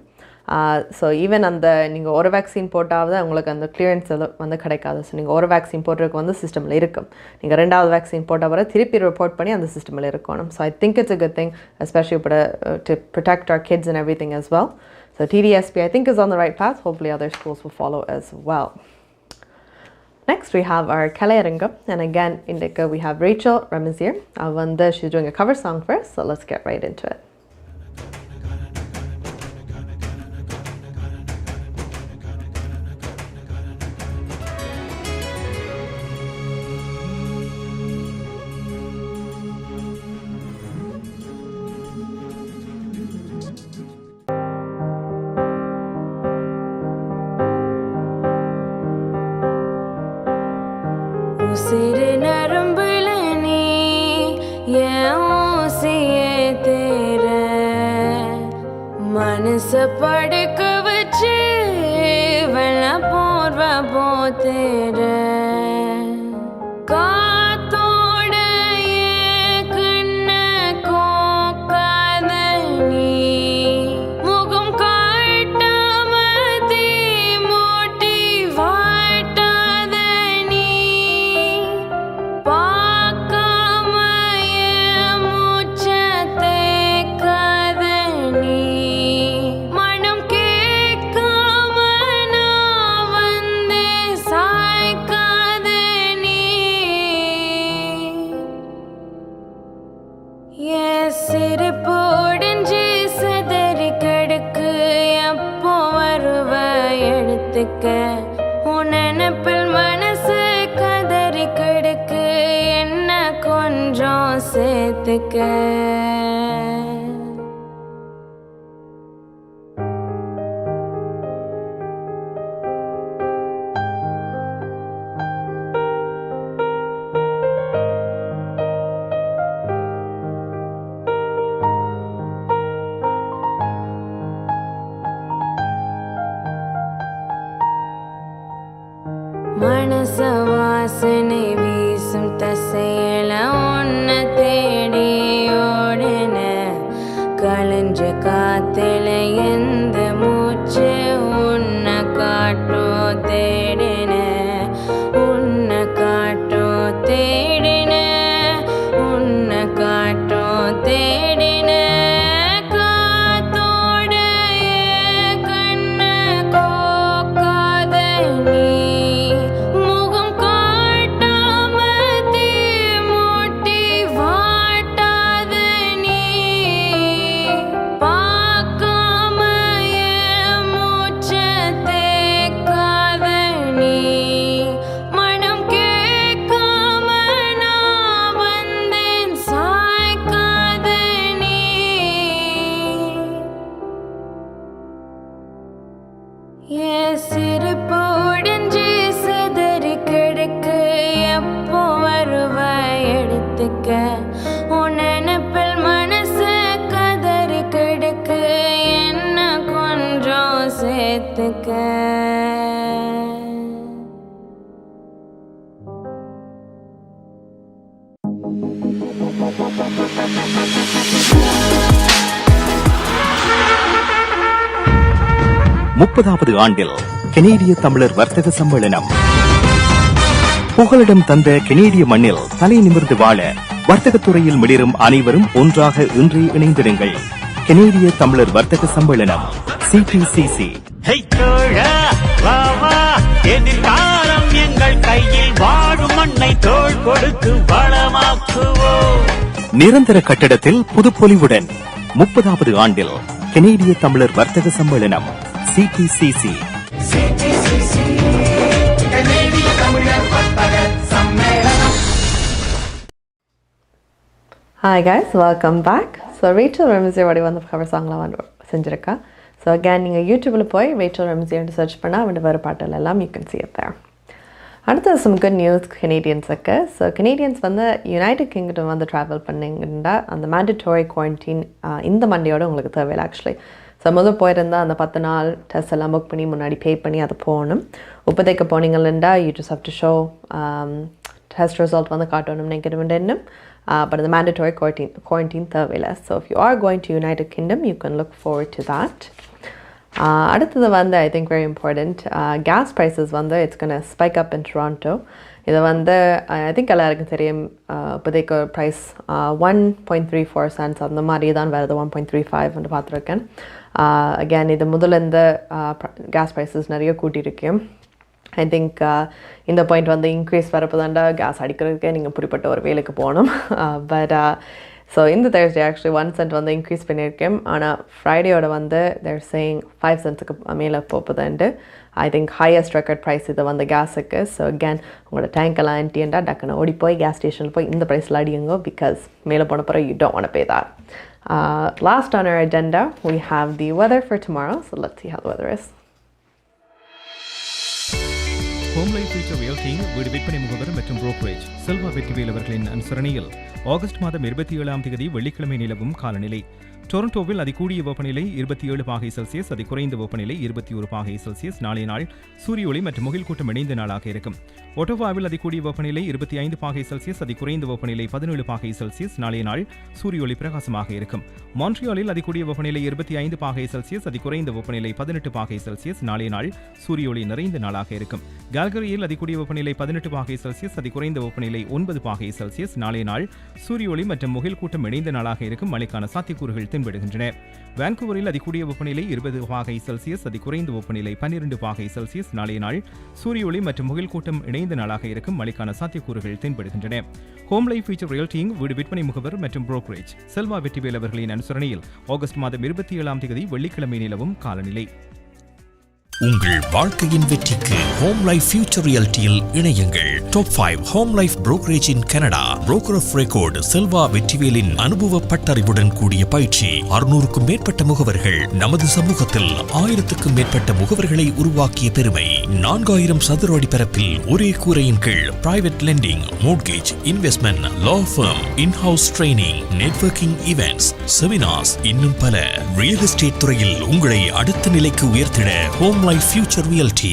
ஸோ ஈவன் அந்த நீங்கள் ஒரு வேக்சின் போட்டாவது உங்களுக்கு அந்த கிளியரன்ஸ் வந்து கிடைக்காது. ஸோ நீங்கள் ஒரு வேக்சின் போடுறதுக்கு வந்து சிஸ்டமில் இருக்கும். நீங்கள் ரெண்டாவது வேக்சின் போட்டால் வர திருப்பி ரிப்போர்ட் பண்ணி அந்த சிஸ்டமில் இருக்கணும். So I think it's a good thing, especially to protect our kids and everything as well. So TDSP I think is on the right path. Hopefully other schools will follow as well. Next we have our Kalayaranga, and again in Indika we have Rachel Remisiar. She's doing a cover song first, so let's get right into it. சிறு நரம்புல நீ ஏன் ஊசியே தேர மனச படுக்க வச்சு வெள்ள போர்வ போத்தேர காத்தோட ஏன் கண்ண கோக்காத நீ முகம் காட்டாம தீ மூட்டி வாட்டாத நீ பார்க்காம என் மூச்சை தேக்காத நீ மனம் கேட்காம நான் வந்தே சாய்க்காத நீ என் சிரிப்பு ஒடிஞ்சு சதறி கிடக்கு எப்போ வருவ எடுத்துக்க உன் நினைப்பில் மனசு கதறி கிடக்கு என்ன கொஞ்சம் சேர்த்துக்க மனச வாசனை வீசும் தசையில உன்னை தேடி ஓடின கலைஞ்ச காத்துல எந்த மூச்சு உன்னை காட்ட முப்பதாவது ஆண்டில் கனேடிய தமிழர் வர்த்தக சம்மேளனம் புகலிடம் தந்த கனேடிய மண்ணில் தலை நிமிர்ந்து வாழ வர்த்தகத் துறையில் மிளிரும் அனைவரும் ஒன்றாக இன்றே இணைந்திடுங்கள். கனேடிய தமிழர் வர்த்தக சம்மேளனம் CTCC. எதிர்காலம் எங்கள் கையில் வாழும் மண்ணை தோள் கொடுத்து வளமாக்குவோம். நிரந்தர கட்டடத்தில் புதுப்பொலிவுடன் 30வது ஆண்டில் கனேடிய தமிழர் வர்த்தக சம்மேளனம் CTCC. Hi guys, welcome back. So Rachel Remisiar வடி வந்து cover songலாம் வந்து செஞ்சிருக்கா. So again நீங்கள் யூடியூப்ல போய் Rachel Remisiar சர்ச் பண்ணா அவனோட வர பாட்டல் எல்லாம் you can see it there. அடுத்து some good news Canadians-க்கு. So Canadians வந்து யுனைடெட் கிங்டம் வந்து ட்ராவல் பண்ணிங்கன்னா அந்த mandatory quarantine இந்த மண்டேயோட உங்களுக்கு தேவையில்லை ஆக்சுவலி. ஸோ முதல் போயிருந்தா அந்த 10 நாள் டெஸ்ட் எல்லாம் புக் பண்ணி முன்னாடி பே பண்ணி அதை போகணும். இப்போதைக்கு போனீங்கன்னா you just have to show test result வந்து காட்டணும் நினைக்கிறேன். But the mandatory quarantine தேவையில்லை. So if you are going to United Kingdom, you can look forward to that. அடுத்தது வந்து I think very important, gas prices வந்து it's going to spike up in Toronto. இது வந்து I think எல்லாருக்கும் தெரியும் இப்போதைக்கு price 1.34 cents அந்த மாதிரி தான் வருது. 1.35 வந்து பார்த்துருக்கேன். Again இது முதல்ல இந்த கேஸ் ப்ரைஸஸ் நிறைய கூட்டியிருக்கேன். ஐ திங்க் இந்த பாயிண்ட் வந்து இன்க்ரீஸ் வரப்போ தாண்டா கேஸ் அடிக்கிறதுக்கே நீங்கள் புரிப்பட்ட ஒரு வேலைக்கு போகணும். பட் ஸோ இந்த தேர்ஸ்டே ஆக்சுவலி 1 cent வந்து இன்க்ரீஸ் பண்ணியிருக்கேன். ஆனால் ஃப்ரைடேயோட வந்து தேர் சேயிங் 5 centக்கு மேலே போகுதுண்டு. I think highest record price இது வந்து கேஸுக்கு. ஸோ அகேன் உங்களோட டேங்கெல்லாம் ஆன்டியண்டா டக்குன்னு ஓடி போய் கேஸ் ஸ்டேஷனில் போய் இந்த ப்ரைஸில் அடியுங்க. பிகாஸ் மேலே போன பிறகு you don't want to pay that. Last on our agenda we have the weather for tomorrow. So let's see how the weather is. Home life future realty வீடு விற்பனை முகவர் மற்றும் புரோக்கரேஜ் செல்வா வெற்றிவேல் அவர்களின் அனுசரணையில் ஆகஸ்ட் மாதம் 27ஆம் தேதி வெள்ளிக்கிழமை நிலவும் காலநிலை. டொரண்டோவில் அதிகூடிய வெப்பநிலை 27 பாகை செல்சியஸ், அதி குறைந்த வெப்பநிலை 21 பாகை செல்சியஸ். நாளைய நாள் சூரிய ஒளி மற்றும் முகில் கூட்டம் இணைந்த நாளாக இருக்கும். ஒட்டோவாவில் அதிகூடிய வெப்பநிலை 25 பாகை செல்சியஸ், அதி குறைந்த வெப்பநிலை 17 பாகை செல்சியஸ். நாளைய நாள் சூரிய ஒளி பிரகாசமாக இருக்கும். மான்ட்ரியாலில் அதிகூடிய வெப்பநிலை 25 பாகை செல்சியஸ், அதி குறைந்த வெப்பநிலை 18 பாகை செல்சியஸ். நாளைய நாள் சூரிய ஒளி நிறைந்த நாளாக இருக்கும். கால்கரியில் அதிகூடிய வெப்பநிலை 18 பாகை செல்சியஸ், அதி குறைந்த வெப்பநிலை 9 பாகை செல்சியஸ். நாளைய நாள் சூரிய ஒளி மற்றும் முகில் கூட்டம் இணைந்த நாளாக இருக்கும். மழைக்கான சாத்தியக்கூறுகள் தென்படுகின்றன. வான்கூவரில் அதிகூடிய வெப்பநிலை 20 பாகை செல்சியஸ், அதி குறைந்த வெப்பநிலை 12 பாகை செல்சியஸ். நாளைய நாள் சூரிய ஒளி மற்றும் முகில் கூட்டம் இணைந்த நாளாக இருக்கும். மழைக்கான சாத்தியக்கூறுகள் தென்படுகின்றன. ஹோம் லைஃப் ஃபியூச்சர் ரியல்டி வீடு விற்பனை முகவர் மற்றும் புரோக்கரேஜ் செல்வா வெற்றிவேல் அவர்களின் அனுசரணையில் ஆகஸ்ட் மாதம் 27ஆம் தேதி வெள்ளிக்கிழமை நிலவும் காலநிலை. உங்கள் வாழ்க்கையின் வெற்றிக்கு ஹோம் லைஃப் ஃபியூச்சர் ரியல்டியில் இணையுங்கள். Top 5 home life brokerage in Canada. Broker of record Selva வெற்றிவேலின் அனுபவ பட்டறிவுடன் கூடிய பயிற்சி. 600க்கும் மேற்பட்ட முகவர்கள் நமது சமூகத்தில் 1000க்கும் மேற்பட்ட முகவர்களை உருவாக்கிய பெருமை. 4000 சதுர அடி பரப்பில் ஒரே கூரையின் கீழ் private lending, mortgage, investment, law firm, in house training, networking events, seminars, இன்னும் பல. ரியல் எஸ்டேட் துறையில் உங்களை அடுத்த நிலைக்கு உயர்த்திட home Future Realty.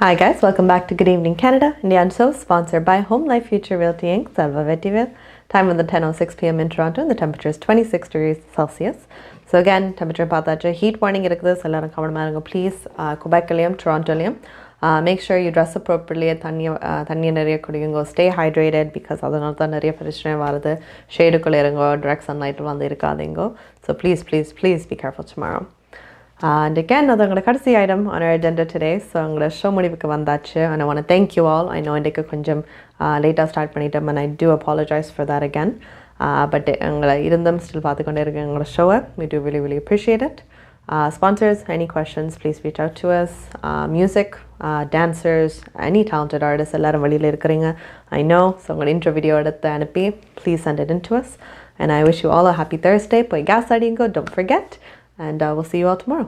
Hi guys, welcome back to Good Evening Canada. Indian show sponsored by Home Life Future Realty Inc. Salva Vettivel. Time on the 10:06 p.m. in Toronto and the temperature is 26 degrees Celsius. So again, temperature paathachu heat warning irukudhu. So ellarum kavanama irunga please. Quebec-liyum, Toronto-liyum. Make sure you dress appropriately. தண்ணி நிறைய குடிங்க. Stay hydrated because அதனால தான் நிறைய பிரச்சனை வருது. ஷேடுக்குள்ள இருங்க, direct sunlight வந்து இருக்காதீங்க. So please be careful tomorrow. And again, that's our last item on our agenda today. So I'm going to show முடிவுக்கு வந்தாச்சு. And I want to thank you all. I know indikku konjam later start பண்ணிட்டோம் and I do apologize for that again. But உங்களை இருந்தும் still பார்த்துக்கொண்டே இருக்க எங்களோட show. We do really appreciate it. Sponsors, any questions, please reach out to us. Music, dancers, any talented artists எல்லாரும் வெளியில இருக்கறீங்க. I know. So உங்களோட intro video எடுத்து அனுப்பி please send it in to us. And I wish you all a happy Thursday. போய் gas அடிங்க, don't forget. And we'll see you all tomorrow.